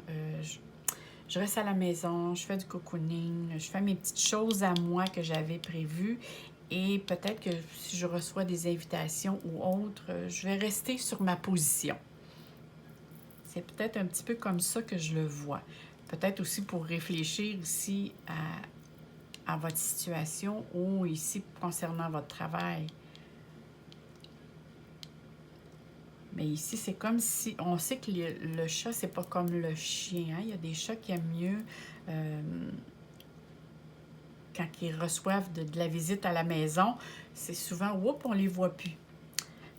je reste à la maison, je fais du cocooning, je fais mes petites choses à moi que j'avais prévues. Et peut-être que si je reçois des invitations ou autres, je vais rester sur ma position. C'est peut-être un petit peu comme ça que je le vois. Peut-être aussi pour réfléchir ici à votre situation ou ici concernant votre travail. Mais ici, c'est comme si... On sait que le chat, c'est pas comme le chien. Hein? Il y a des chats qui aiment mieux... quand ils reçoivent de la visite à la maison, c'est souvent, oups, on les voit plus.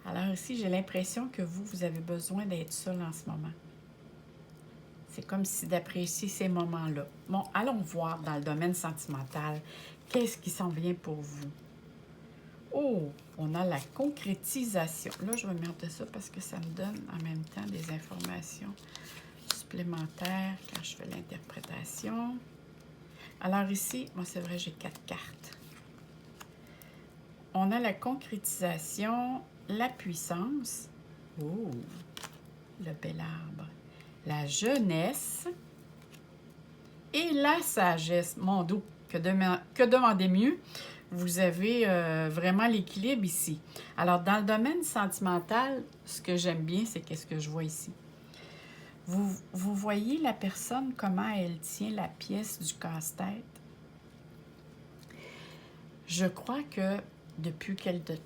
Alors ici, j'ai l'impression que vous avez besoin d'être seul en ce moment. C'est comme si d'apprécier ces moments-là. Bon, allons voir dans le domaine sentimental, qu'est-ce qui s'en vient pour vous? Oh, on a la concrétisation. Là, je vais mettre ça parce que ça me donne en même temps des informations supplémentaires quand je fais l'interprétation. Alors ici, moi c'est vrai, j'ai 4 cartes. On a la concrétisation, la puissance, oh, le bel arbre, la jeunesse et la sagesse. Mon Dieu, que demander mieux? Vous avez vraiment l'équilibre ici. Alors, dans le domaine sentimental, ce que j'aime bien, c'est qu'est-ce que je vois ici. Vous voyez la personne, comment elle tient la pièce du casse-tête. Je crois que depuis quelque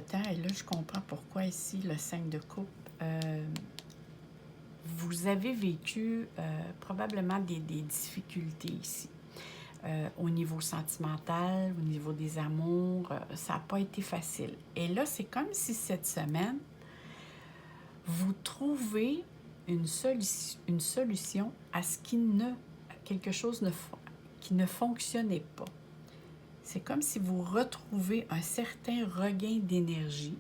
temps, et là, je comprends pourquoi ici, le 5 de coupe, vous avez vécu probablement des difficultés ici. Au niveau sentimental, au niveau des amours, ça n'a pas été facile. Et là, c'est comme si cette semaine, vous trouvez une solution à quelque chose qui ne fonctionnait pas. C'est comme si vous retrouvez un certain regain d'énergie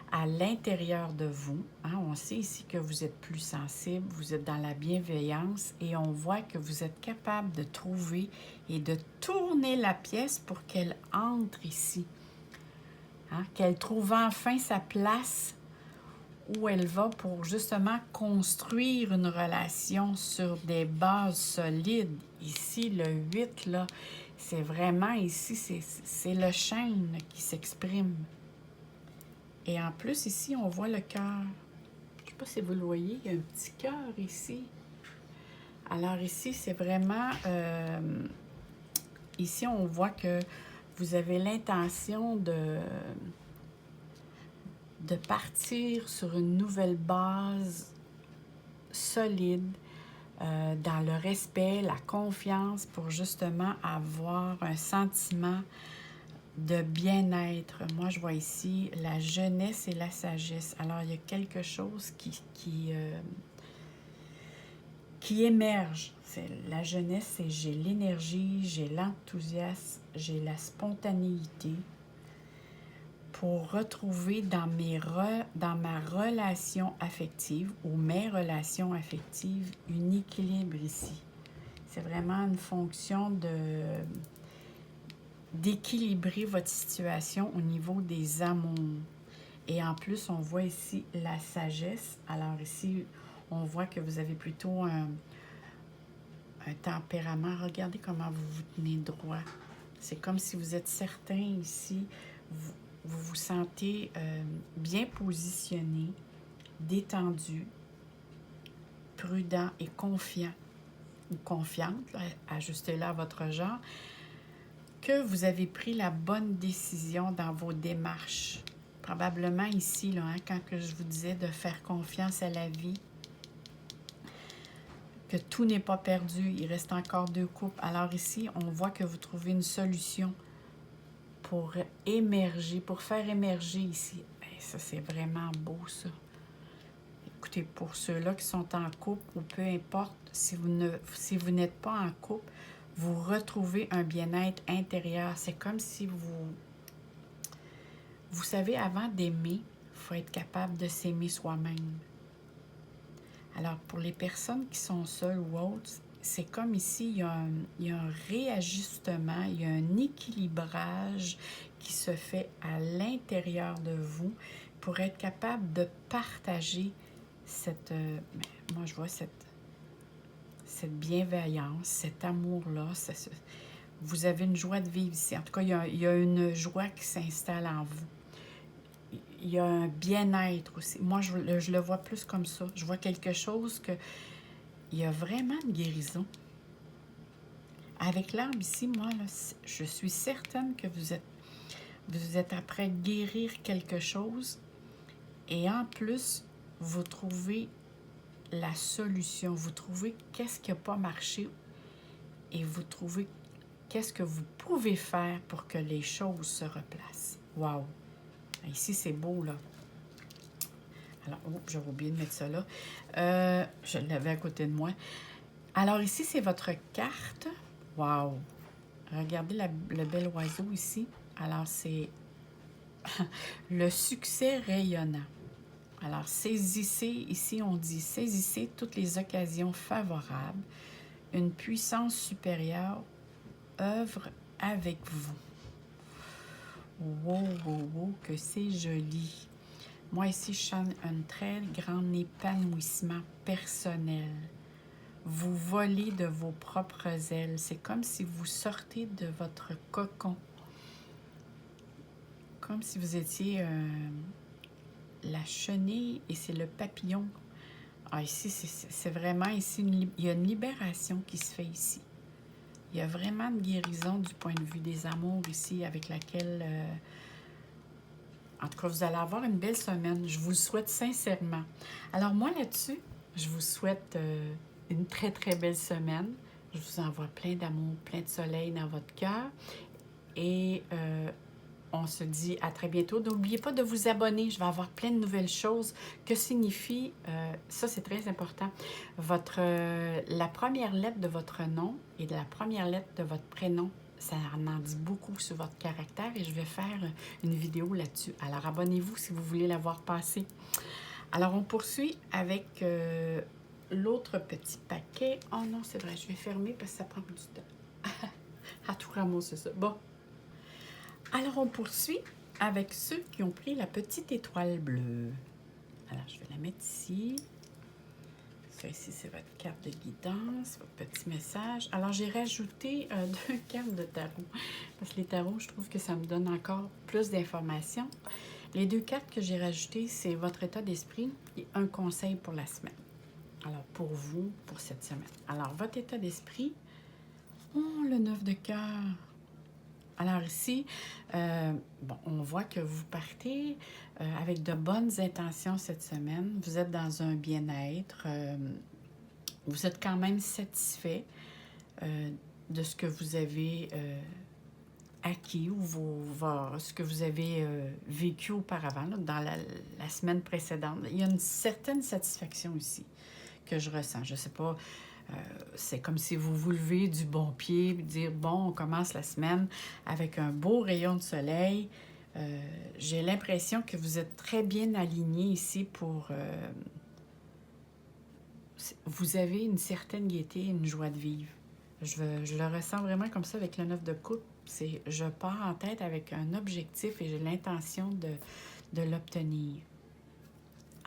à l'intérieur de vous. Hein, on sait ici que vous êtes plus sensible, vous êtes dans la bienveillance et on voit que vous êtes capable de trouver et de tourner la pièce pour qu'elle entre ici. Hein, qu'elle trouve enfin sa place où elle va pour justement construire une relation sur des bases solides. Ici, le 8, là, c'est vraiment ici, c'est le chêne qui s'exprime. Et en plus, ici, on voit le cœur. Je ne sais pas si vous le voyez, il y a un petit cœur ici. Alors ici, c'est vraiment... ici, on voit que vous avez l'intention de partir sur une nouvelle base solide, dans le respect, la confiance, pour justement avoir un sentiment de bien-être. Moi, je vois ici la jeunesse et la sagesse. Alors, il y a quelque chose qui émerge. C'est la jeunesse, c'est j'ai l'énergie, j'ai l'enthousiasme, j'ai la spontanéité pour retrouver dans ma relation affective ou mes relations affectives un équilibre ici. C'est vraiment une fonction d'équilibrer votre situation au niveau des amours. Et en plus, on voit ici la sagesse. Alors ici, on voit que vous avez plutôt un tempérament. Regardez comment vous vous tenez droit. C'est comme si vous êtes certain ici, vous vous sentez bien positionné, détendu, prudent et confiant ou confiante, ajustez-le à votre genre, que vous avez pris la bonne décision dans vos démarches. Probablement ici, là, quand que je vous disais de faire confiance à la vie, que tout n'est pas perdu, il reste encore 2 couples. Alors ici, on voit que vous trouvez une solution pour émerger, pour faire émerger ici. Bien, ça, c'est vraiment beau, ça. Écoutez, pour ceux-là qui sont en couple, ou peu importe, si vous n'êtes pas en couple, vous retrouvez un bien-être intérieur. C'est comme si vous savez, avant d'aimer, il faut être capable de s'aimer soi-même. Alors, pour les personnes qui sont seules ou autres, c'est comme ici, il y a un réajustement, il y a un équilibrage qui se fait à l'intérieur de vous pour être capable de partager moi je vois cette bienveillance, cet amour-là. Vous avez une joie de vivre ici. En tout cas, il y a une joie qui s'installe en vous. Il y a un bien-être aussi. Moi, je le vois plus comme ça. Je vois quelque chose que... Il y a vraiment une guérison. Avec l'arbre ici, moi, là, je suis certaine que vous êtes après guérir quelque chose. Et en plus, vous trouvez la solution. Vous trouvez qu'est-ce qui n'a pas marché et vous trouvez qu'est-ce que vous pouvez faire pour que les choses se replacent. Wow! Ici, c'est beau, là. Alors, oh, j'avais oublié de mettre ça là. Je l'avais à côté de moi. Alors, ici, c'est votre carte. Wow! Regardez le bel oiseau ici. Alors, c'est le succès rayonnant. Alors, saisissez, ici on dit, saisissez toutes les occasions favorables. Une puissance supérieure œuvre avec vous. Wow, wow, wow, que c'est joli. Moi, ici, je sens un très grand épanouissement personnel. Vous volez de vos propres ailes. C'est comme si vous sortez de votre cocon. Comme si vous étiez la chenille et c'est le papillon. Ah, ici, c'est vraiment ici, il y a une libération qui se fait ici. Il y a vraiment une guérison du point de vue des amours ici avec laquelle... en tout cas, vous allez avoir une belle semaine. Je vous le souhaite sincèrement. Alors moi, là-dessus, je vous souhaite une très, très belle semaine. Je vous envoie plein d'amour, plein de soleil dans votre cœur. Et on se dit à très bientôt. N'oubliez pas de vous abonner. Je vais avoir plein de nouvelles choses. Que signifie, ça c'est très important, la première lettre de votre nom et la première lettre de votre prénom. Ça en dit beaucoup sur votre caractère et je vais faire une vidéo là-dessus. Alors abonnez-vous si vous voulez la voir passer. Alors on poursuit avec l'autre petit paquet. Oh non, c'est vrai, je vais fermer parce que ça prend du temps. À tout ramasser ça. Bon. Alors, on poursuit avec ceux qui ont pris la petite étoile bleue. Alors, je vais la mettre ici. Ça, ici, c'est votre carte de guidance, votre petit message. Alors, j'ai rajouté 2 cartes de tarot. Parce que les tarots, je trouve que ça me donne encore plus d'informations. Les 2 cartes que j'ai rajoutées, c'est votre état d'esprit et un conseil pour la semaine. Alors, pour vous, pour cette semaine. Alors, votre état d'esprit, oh, le 9 de cœur. Alors ici, on voit que vous partez avec de bonnes intentions cette semaine. Vous êtes dans un bien-être. Vous êtes quand même satisfait de ce que vous avez acquis ou ce que vous avez vécu auparavant, là, dans la semaine précédente. Il y a une certaine satisfaction ici que je ressens. Je ne sais pas... c'est comme si vous vous levez du bon pied et dire, bon, on commence la semaine avec un beau rayon de soleil. J'ai l'impression que vous êtes très bien aligné ici pour... vous avez une certaine gaieté, une joie de vivre. Je le ressens vraiment comme ça avec le 9 de coupe. C'est je pars en tête avec un objectif et j'ai l'intention de l'obtenir.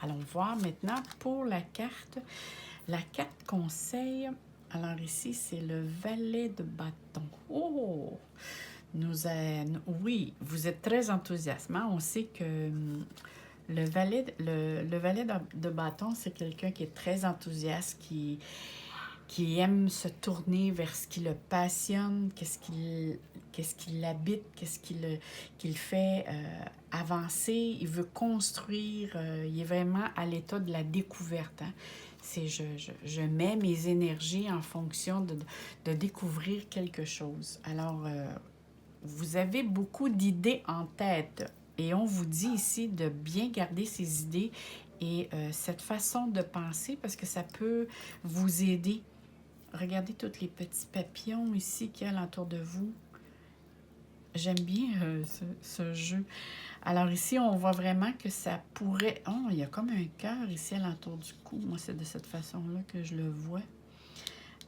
Allons voir maintenant pour la carte. La carte conseil. Alors ici, c'est le valet de bâton. Oh! Oui, vous êtes très enthousiasmant. On sait que le valet de bâton, c'est quelqu'un qui est très enthousiaste, qui aime se tourner vers ce qui le passionne, qu'est-ce qui l'habite, qu'il fait avancer. Il veut construire. Il est vraiment à l'état de la découverte. Hein. C'est je mets mes énergies en fonction de découvrir quelque chose. Alors, vous avez beaucoup d'idées en tête et on vous dit ici de bien garder ces idées et cette façon de penser parce que ça peut vous aider. Regardez tous les petits papillons ici qu'il y a alentour de vous. J'aime bien ce jeu. Alors ici, on voit vraiment que ça pourrait... Oh, il y a comme un cœur ici alentour du cou. Moi, c'est de cette façon-là que je le vois.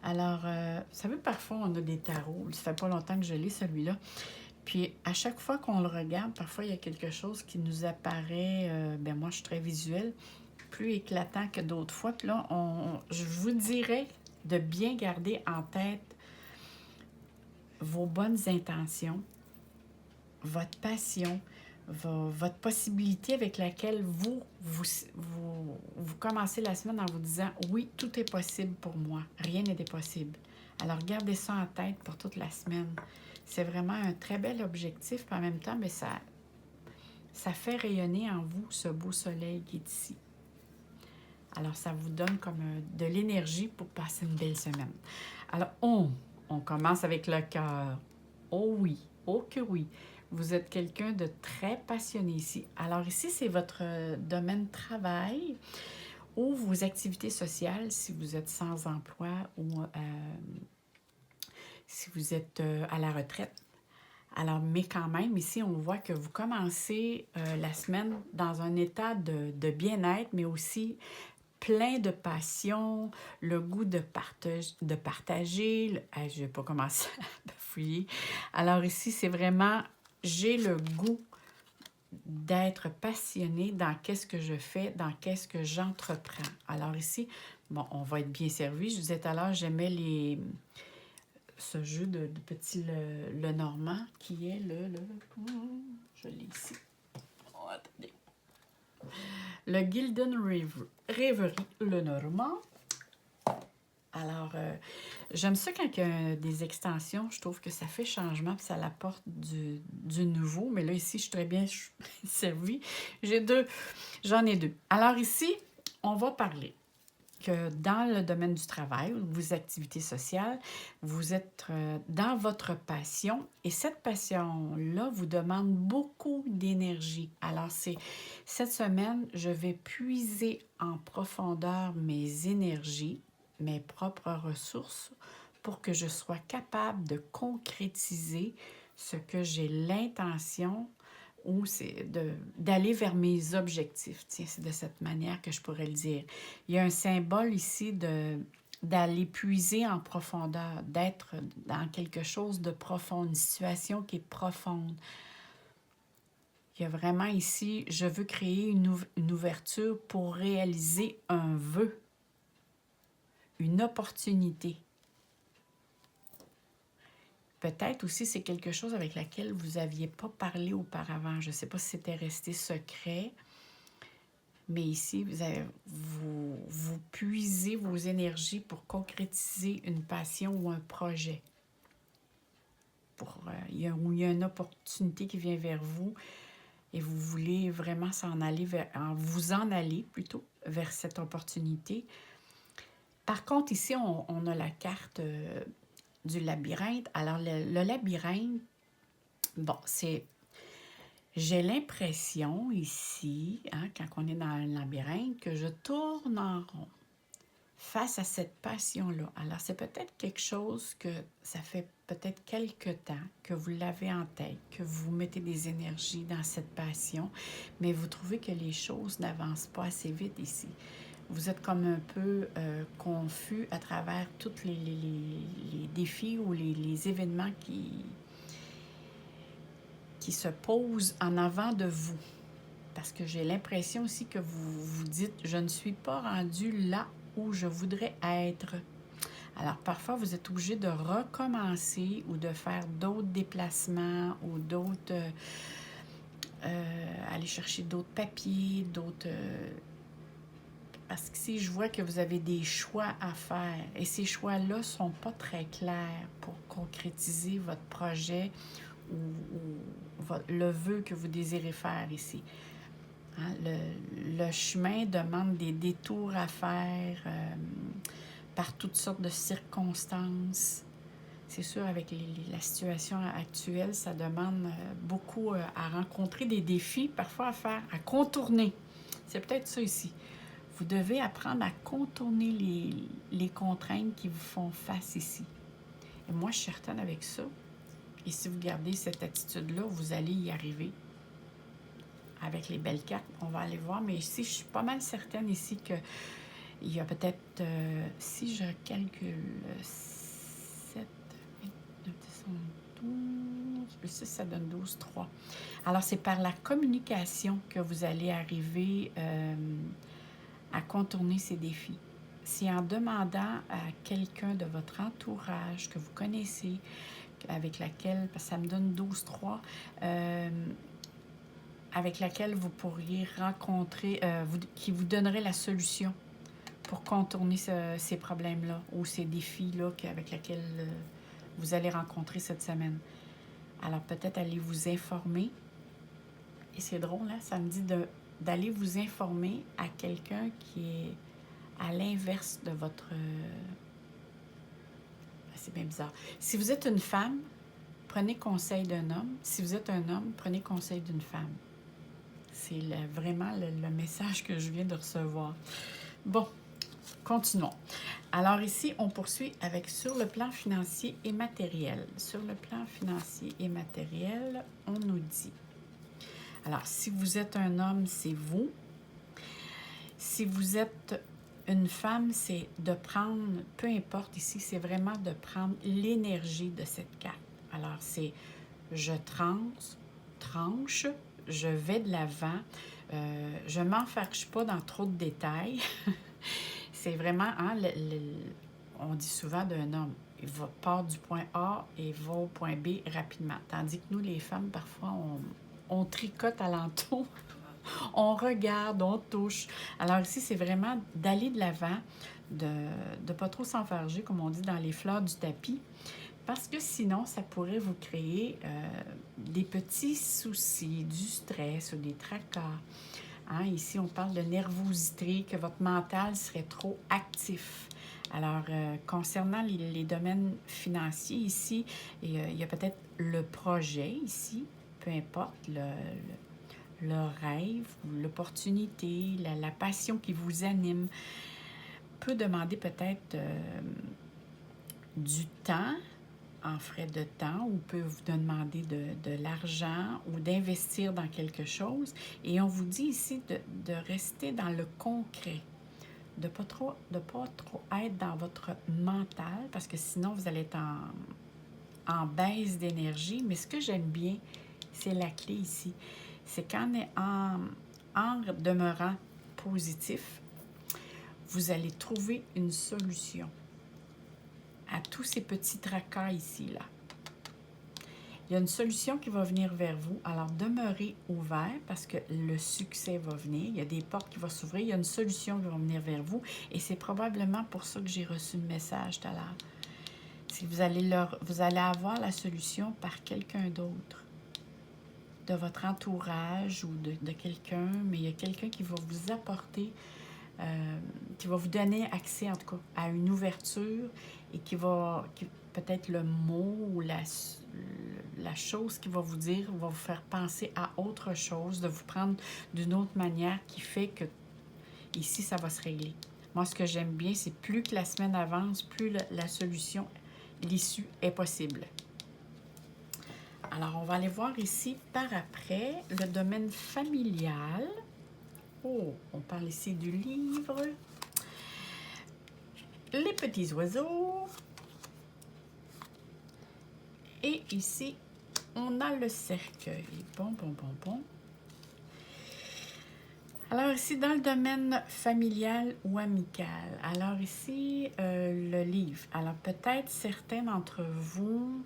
Alors, vous savez, parfois, on a des tarots. Ça fait pas longtemps que je lis celui-là. Puis, à chaque fois qu'on le regarde, parfois, il y a quelque chose qui nous apparaît... moi, je suis très visuelle, plus éclatant que d'autres fois. Puis là, je vous dirais de bien garder en tête vos bonnes intentions, votre passion, votre possibilité avec laquelle vous commencez la semaine en vous disant « Oui, tout est possible pour moi. Rien n'est impossible. » Alors, gardez ça en tête pour toute la semaine. C'est vraiment un très bel objectif, puis en même temps, mais ça fait rayonner en vous ce beau soleil qui est ici. Alors, ça vous donne comme de l'énergie pour passer une belle semaine. Alors, on commence avec le cœur. Oh oui, oh que oui. Vous êtes quelqu'un de très passionné ici. Alors ici, c'est votre domaine travail ou vos activités sociales si vous êtes sans emploi ou si vous êtes à la retraite. Alors, mais quand même, ici, on voit que vous commencez la semaine dans un état de bien-être, mais aussi plein de passion, le goût de partager. Je ne vais pas commencer à bafouiller. Alors ici, c'est vraiment, j'ai le goût d'être passionnée dans qu'est-ce que je fais, dans qu'est-ce que j'entreprends. Alors ici, bon, on va être bien servi. Je vous disais tout à l'heure, j'aimais ce jeu de petit le Normand qui est je l'ai ici. Oh, attendez. Le Gilden Reverie, le Normand. Alors, j'aime ça quand il y a des extensions. Je trouve que ça fait changement puis ça apporte du nouveau. Mais là, ici, je suis très bien servie. J'en ai deux. Alors ici, on va parler que dans le domaine du travail, vos activités sociales, vous êtes dans votre passion et cette passion-là vous demande beaucoup d'énergie. Alors, cette semaine, je vais puiser en profondeur mes énergies, mes propres ressources pour que je sois capable de concrétiser ce que j'ai l'intention ou c'est d'aller vers mes objectifs. Tiens, c'est de cette manière que je pourrais le dire. Il y a un symbole ici d'aller puiser en profondeur, d'être dans quelque chose de profond, une situation qui est profonde. Il y a vraiment ici, je veux créer une ouverture pour réaliser un vœu, une opportunité. Peut-être aussi c'est quelque chose avec laquelle vous n'aviez pas parlé auparavant. Je ne sais pas si c'était resté secret, mais ici, vous puisez vos énergies pour concrétiser une passion ou un projet. Il y a une opportunité qui vient vers vous et vous voulez vraiment vous en aller plutôt vers cette opportunité. Par contre, ici, on a la carte du labyrinthe. Alors, le labyrinthe, bon, j'ai l'impression ici, quand on est dans un labyrinthe, que je tourne en rond face à cette passion-là. Alors, c'est peut-être quelque chose que ça fait peut-être quelque temps que vous l'avez en tête, que vous mettez des énergies dans cette passion, mais vous trouvez que les choses n'avancent pas assez vite ici. vous êtes comme un peu confus à travers tous les défis ou les événements qui se posent en avant de vous. Parce que j'ai l'impression aussi que vous vous dites, je ne suis pas rendu là où je voudrais être. Alors, parfois, vous êtes obligé de recommencer ou de faire d'autres déplacements ou d'autres... aller chercher d'autres papiers, d'autres... parce que si je vois que vous avez des choix à faire et ces choix-là ne sont pas très clairs pour concrétiser votre projet ou le vœu que vous désirez faire ici. Hein, le chemin demande des détours à faire par toutes sortes de circonstances. C'est sûr, avec la situation actuelle, ça demande beaucoup à rencontrer des défis, parfois à faire, à contourner. C'est peut-être ça ici. Vous devez apprendre à contourner les contraintes qui vous font face ici. Et moi, je suis certaine avec ça. Et si vous gardez cette attitude-là, vous allez y arriver. Avec les belles cartes, on va aller voir. Mais ici, je suis pas mal certaine ici qu'il y a peut-être, si je calcule, 7, 8, 9, 10, 12, le 6, ça donne 12, 3. Alors, c'est par la communication que vous allez arriver à contourner ces défis. C'est en demandant à quelqu'un de votre entourage que vous connaissez, avec laquelle, parce que ça me donne 12, 3, avec laquelle vous pourriez rencontrer, qui vous donnerait la solution pour contourner ces problèmes-là ou ces défis-là avec lesquels vous allez rencontrer cette semaine. Alors peut-être allez vous informer. Et c'est drôle, hein? Ça me dit d'aller vous informer à quelqu'un qui est à l'inverse de votre... c'est bien bizarre. Si vous êtes une femme, prenez conseil d'un homme. Si vous êtes un homme, prenez conseil d'une femme. C'est vraiment le message que je viens de recevoir. Bon, continuons. Alors ici, on poursuit avec sur le plan financier et matériel. Sur le plan financier et matériel, on nous dit... Alors, si vous êtes un homme, c'est vous. Si vous êtes une femme, c'est de prendre, peu importe ici, c'est vraiment de prendre l'énergie de cette carte. Alors, c'est je tranche, je vais de l'avant, je ne m'enfarge pas dans trop de détails. C'est vraiment, hein, on dit souvent d'un homme, il part du point A et va au point B rapidement. Tandis que nous, les femmes, parfois, on tricote alentour, on regarde, on touche. Alors ici, c'est vraiment d'aller de l'avant, de ne pas trop s'enfarger, comme on dit, dans les fleurs du tapis, parce que sinon, ça pourrait vous créer des petits soucis, du stress ou des tracas. Hein, ici, on parle de nervosité, que votre mental serait trop actif. Alors, concernant les domaines financiers ici, il y a peut-être le projet ici, peu importe, le rêve, l'opportunité, la passion qui vous anime, peut demander peut-être du temps, en frais de temps, ou peut vous demander de l'argent ou d'investir dans quelque chose. Et on vous dit ici de rester dans le concret, de pas trop être dans votre mental, parce que sinon vous allez être en baisse d'énergie. Mais ce que j'aime bien, c'est la clé ici. C'est en demeurant positif, vous allez trouver une solution à tous ces petits tracas ici, là. Il y a une solution qui va venir vers vous. Alors, demeurez ouvert parce que le succès va venir. Il y a des portes qui vont s'ouvrir. Il y a une solution qui va venir vers vous. Et c'est probablement pour ça que j'ai reçu le message tout à l'heure. Si vous allez avoir la solution par quelqu'un d'autre, de votre entourage ou de quelqu'un, mais il y a quelqu'un qui va vous apporter, qui va vous donner accès, en tout cas, à une ouverture et qui peut-être le mot ou la chose qu'il va vous dire va vous faire penser à autre chose, de vous prendre d'une autre manière qui fait que ici, ça va se régler. Moi, ce que j'aime bien, c'est plus que la semaine avance, plus la solution, l'issue est possible. Alors, on va aller voir ici par après le domaine familial. Oh, on parle ici du livre. les petits oiseaux. Et ici, on a le cercueil. Bon. Alors ici, dans le domaine familial ou amical, alors ici, le livre. Alors peut-être certains d'entre vous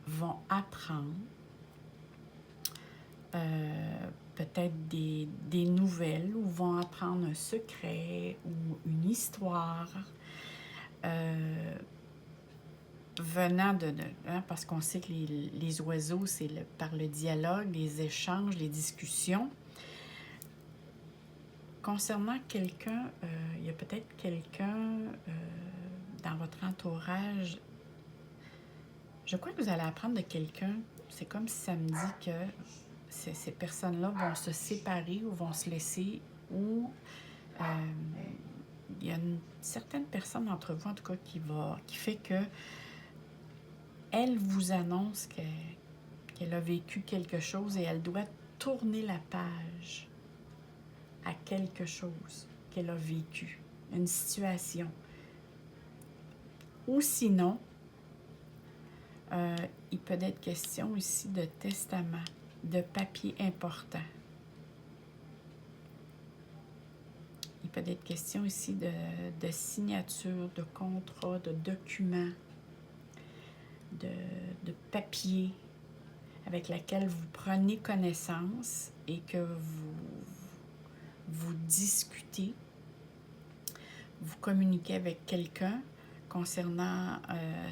vont apprendre peut-être des nouvelles ou vont apprendre un secret ou une histoire venant hein, parce qu'on sait que les oiseaux, c'est par le dialogue, les échanges, les discussions. Concernant quelqu'un, il y a peut-être quelqu'un dans votre entourage. Je crois que vous allez apprendre de quelqu'un. C'est comme si ça me dit que ces personnes-là vont se séparer ou vont se laisser, ou il y a une certaine personne d'entre vous, en tout cas, qui fait que elle vous annonce qu'elle a vécu quelque chose et elle doit tourner la page à quelque chose qu'elle a vécu, une situation. Ou sinon, il peut être question ici de testament, de papier important. Il peut être question ici de signature, de contrat, de documents, de papier avec laquelle vous prenez connaissance et que vous discutez, vous communiquez avec quelqu'un concernant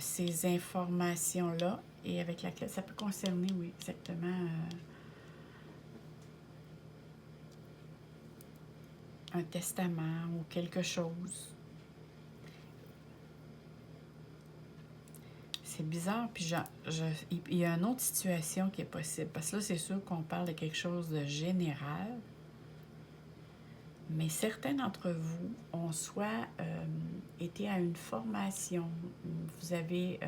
ces informations-là et avec laquelle ça peut concerner, oui, exactement, un testament ou quelque chose. C'est bizarre, puis il y a une autre situation qui est possible, parce que là, c'est sûr qu'on parle de quelque chose de général, mais certains d'entre vous ont soit été à une formation, vous avez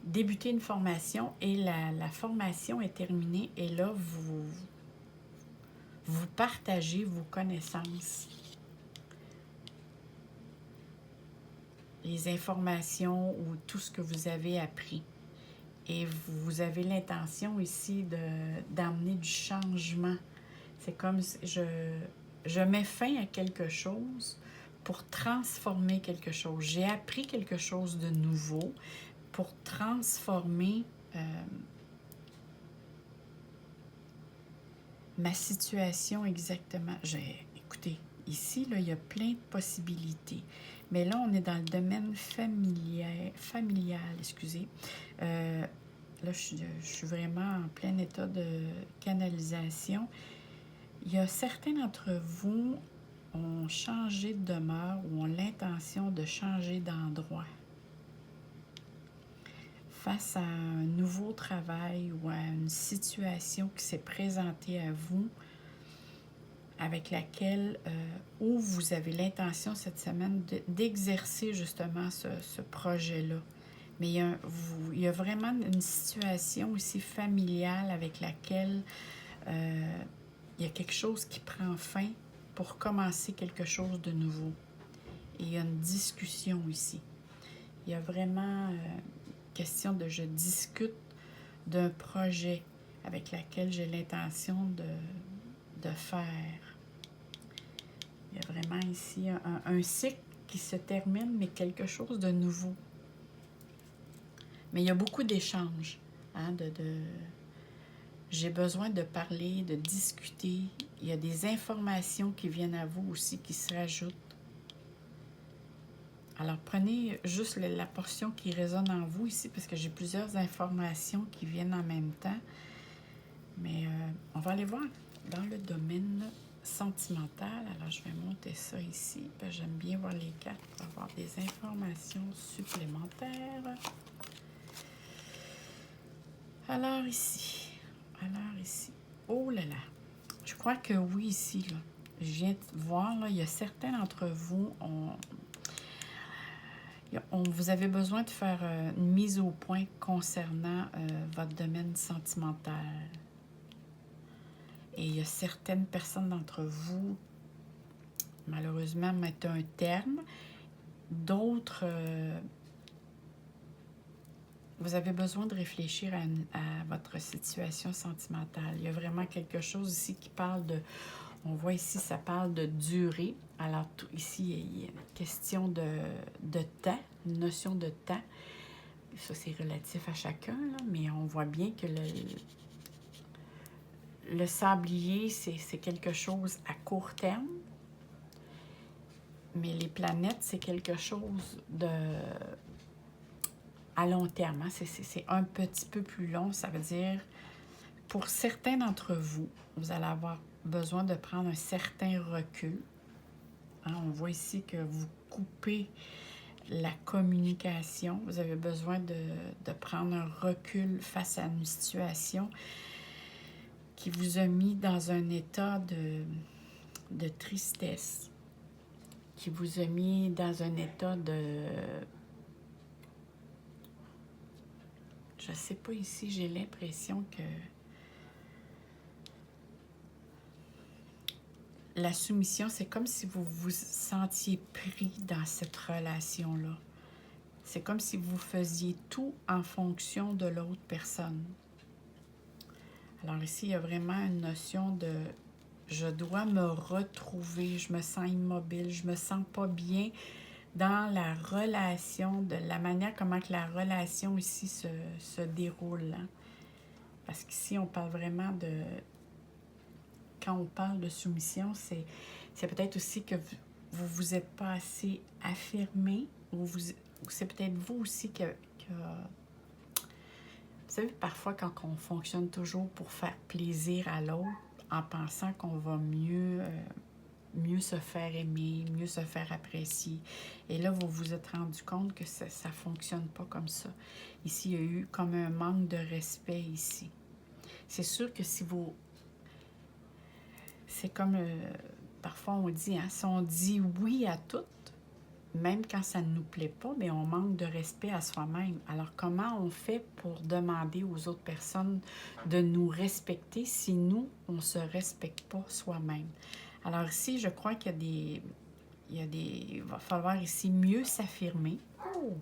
débuté une formation et la formation est terminée, et là, vous partagez vos connaissances, les informations ou tout ce que vous avez appris. Et vous avez l'intention ici d'amener du changement. C'est comme si je mets fin à quelque chose pour transformer quelque chose. J'ai appris quelque chose de nouveau pour transformer ma situation exactement. Écoutez, ici, là, il y a plein de possibilités. Mais là, on est dans le domaine familial, excusez. Là, je suis vraiment en plein état de canalisation. Il y a certains d'entre vous ont changé de demeure ou ont l'intention de changer d'endroit face à un nouveau travail ou à une situation qui s'est présentée à vous, avec laquelle, où vous avez l'intention cette semaine d'exercer justement ce projet-là. Mais il y a vraiment une situation ici familiale avec laquelle il y a quelque chose qui prend fin pour commencer quelque chose de nouveau. Et il y a une discussion ici. Il y a vraiment question de je discute d'un projet avec lequel j'ai l'intention de faire. Il y a vraiment ici un cycle qui se termine, mais quelque chose de nouveau. Mais il y a beaucoup d'échanges. Hein, j'ai besoin de parler, de discuter. Il y a des informations qui viennent à vous aussi, qui se rajoutent. Alors, prenez juste la portion qui résonne en vous ici, parce que j'ai plusieurs informations qui viennent en même temps. Mais on va aller voir dans le domaine sentimental. Alors, je vais monter ça ici. J'aime bien voir les cartes pour avoir des informations supplémentaires. Alors ici. Oh là là. Je crois que oui, ici, là. Je viens de voir, là, il y a certains d'entre vous, vous avez besoin de faire une mise au point concernant votre domaine sentimental. Et il y a certaines personnes d'entre vous malheureusement mettre un terme. D'autres, vous avez besoin de réfléchir à votre situation sentimentale. Il y a vraiment quelque chose ici qui parle de... On voit ici, ça parle de durée. Alors, ici, il y a une question de temps, une notion de temps. Ça, c'est relatif à chacun, là, mais on voit bien que le sablier, c'est quelque chose à court terme. Mais les planètes, c'est quelque chose à long terme. Hein? C'est un petit peu plus long. Ça veut dire, pour certains d'entre vous, vous allez avoir besoin de prendre un certain recul. Hein? On voit ici que vous coupez la communication. Vous avez besoin de prendre un recul face à une situation qui vous a mis dans un état de tristesse, qui vous a mis dans un état de... Je sais pas ici, j'ai l'impression que la soumission, c'est comme si vous vous sentiez pris dans cette relation-là. C'est comme si vous faisiez tout en fonction de l'autre personne. Alors ici, il y a vraiment une notion de je dois me retrouver, je me sens immobile, je me sens pas bien dans la relation, de la manière comment que la relation ici se déroule. Hein? Parce qu'ici, on parle vraiment de... Quand on parle de soumission, c'est peut-être aussi que vous êtes pas assez affirmé, ou c'est peut-être vous aussi que... Vous savez, parfois, quand on fonctionne toujours pour faire plaisir à l'autre, en pensant qu'on va mieux se faire aimer, mieux se faire apprécier. Et là, vous vous êtes rendu compte que ça ne fonctionne pas comme ça. Ici, il y a eu comme un manque de respect ici. C'est sûr que si vous... C'est comme... parfois, on dit, hein, si on dit oui à tout, même quand ça ne nous plaît pas, mais on manque de respect à soi-même. Alors, comment on fait pour demander aux autres personnes de nous respecter si nous, on ne se respecte pas soi-même? Alors ici, je crois qu'il il va falloir ici mieux s'affirmer. Oh!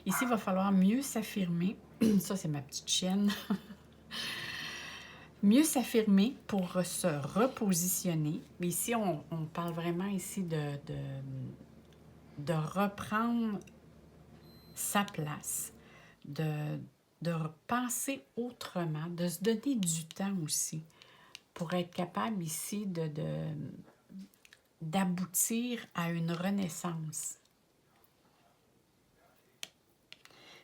Ici, il va falloir mieux s'affirmer. Ça, c'est ma petite chienne. Mieux s'affirmer pour se repositionner. Ici, on parle vraiment ici de reprendre sa place, de penser autrement, de se donner du temps aussi pour être capable ici d'aboutir à une renaissance.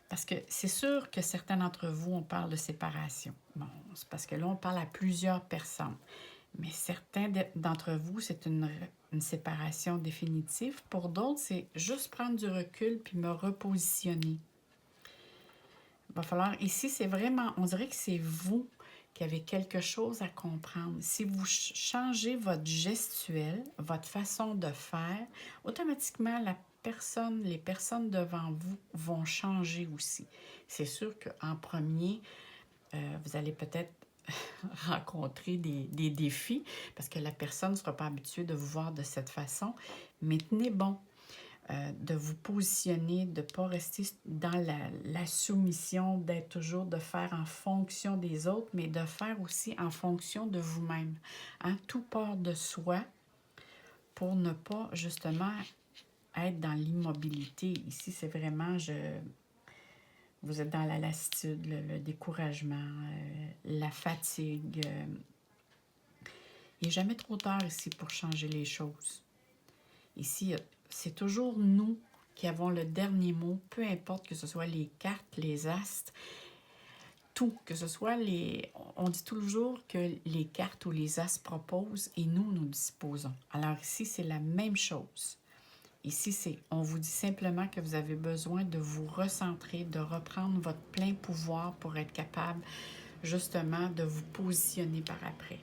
Parce que c'est sûr que certains d'entre vous, on parle de séparation. Bon, c'est parce que là, on parle à plusieurs personnes. Mais certains d'entre vous, c'est une séparation définitive. Pour d'autres, c'est juste prendre du recul puis me repositionner. Il va falloir... Ici, c'est vraiment... On dirait que c'est vous qui avez quelque chose à comprendre. Si vous changez votre gestuelle, votre façon de faire, automatiquement, les personnes devant vous vont changer aussi. C'est sûr qu'en premier, vous allez peut-être rencontrer des défis parce que la personne ne sera pas habituée de vous voir de cette façon. Mais tenez bon, de vous positionner, de ne pas rester dans la soumission, d'être toujours, de faire en fonction des autres, mais de faire aussi en fonction de vous-même. Hein? Tout part de soi pour ne pas justement être dans l'immobilité. Ici, c'est vraiment, vous êtes dans la lassitude, le découragement, la fatigue. Il n'est jamais trop tard ici pour changer les choses. Ici, c'est toujours nous qui avons le dernier mot, peu importe que ce soit les cartes, les astres, tout, que ce soit les... On dit toujours que les cartes ou les astres proposent et nous disposons. Alors ici, c'est la même chose. Ici, on vous dit simplement que vous avez besoin de vous recentrer, de reprendre votre plein pouvoir pour être capable justement de vous positionner par après.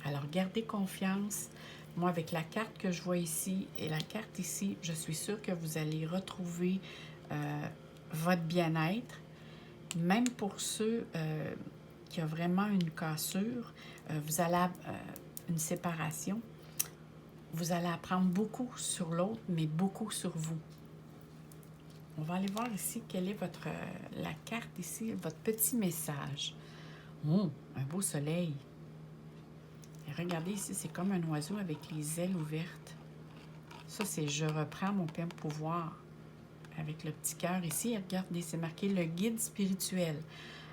Alors, gardez confiance. Moi, avec la carte que je vois ici et la carte ici, je suis sûre que vous allez retrouver votre bien-être. Même pour ceux qui ont vraiment une cassure, vous allez une séparation, vous allez apprendre beaucoup sur l'autre, mais beaucoup sur vous. On va aller voir ici quelle est la carte ici, votre petit message. Oh, un beau soleil. Et regardez ici, c'est comme un oiseau avec les ailes ouvertes. Ça, c'est « Je reprends mon plein pouvoir » avec le petit cœur ici. Et regardez, c'est marqué « Le guide spirituel ».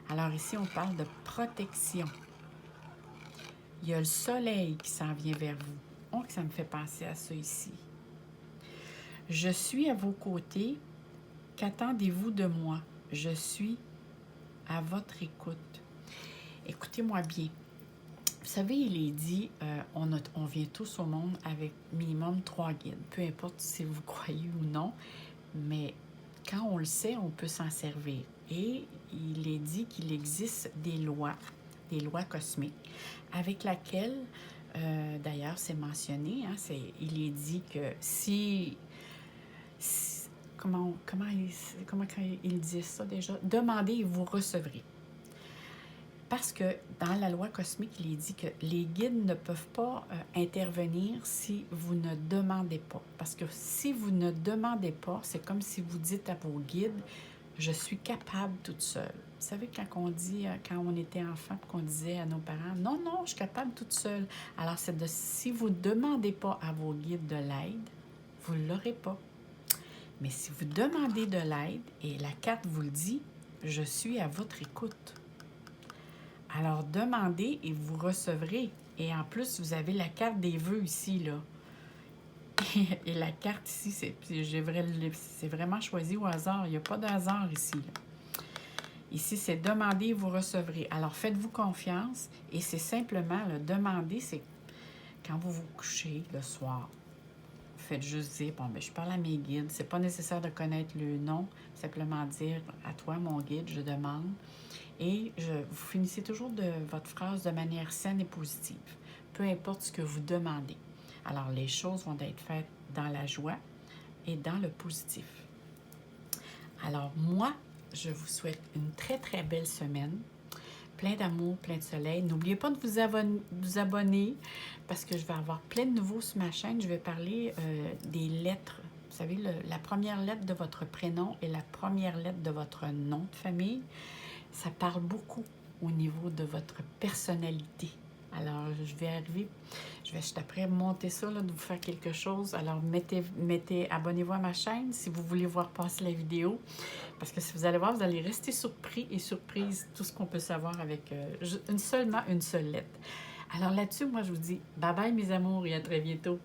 Alors ici, on parle de protection. Il y a le soleil qui s'en vient vers vous. Oh, que ça me fait penser à ça ici. Je suis à vos côtés. Qu'attendez-vous de moi? Je suis à votre écoute. Écoutez-moi bien. Vous savez, il est dit, on vient tous au monde avec minimum 3 guides. Peu importe si vous croyez ou non, mais quand on le sait, on peut s'en servir. Et il est dit qu'il existe des lois cosmiques, avec laquelle, d'ailleurs, c'est mentionné, hein, il est dit que comment il dit ça déjà? Demandez et vous recevrez. Parce que dans la loi cosmique, il est dit que les guides ne peuvent pas intervenir si vous ne demandez pas. Parce que si vous ne demandez pas, c'est comme si vous dites à vos guides, je suis capable toute seule. Vous savez, quand on était enfant, qu'on disait à nos parents, non, non, je suis capable toute seule. Alors, si vous ne demandez pas à vos guides de l'aide, vous ne l'aurez pas. Mais si vous demandez de l'aide, et la carte vous le dit, je suis à votre écoute. Alors, demandez et vous recevrez. Et en plus, vous avez la carte des vœux ici, là. Et la carte ici, c'est vraiment choisi au hasard. Il n'y a pas de hasard ici, là. Ici, c'est demander et vous recevrez. Alors, faites-vous confiance. Et c'est simplement, le demander, c'est quand vous vous couchez le soir. Faites juste dire, bon, ben, je parle à mes guides. C'est pas nécessaire de connaître le nom. Simplement dire, à toi, mon guide, je demande. Et vous finissez toujours votre phrase de manière saine et positive, peu importe ce que vous demandez. Alors, les choses vont être faites dans la joie et dans le positif. Alors, moi, je vous souhaite une très, très belle semaine, plein d'amour, plein de soleil. N'oubliez pas de vous abonner parce que je vais avoir plein de nouveaux sur ma chaîne. Je vais parler des lettres. Vous savez, la première lettre de votre prénom et la première lettre de votre nom de famille. Ça parle beaucoup au niveau de votre personnalité. Alors, je vais juste après monter ça, là, de vous faire quelque chose. Alors, abonnez-vous à ma chaîne si vous voulez voir passer la vidéo. Parce que si vous allez voir, vous allez rester surpris et surprise tout ce qu'on peut savoir avec seulement une seule lettre. Alors là-dessus, moi, je vous dis bye bye mes amours et à très bientôt.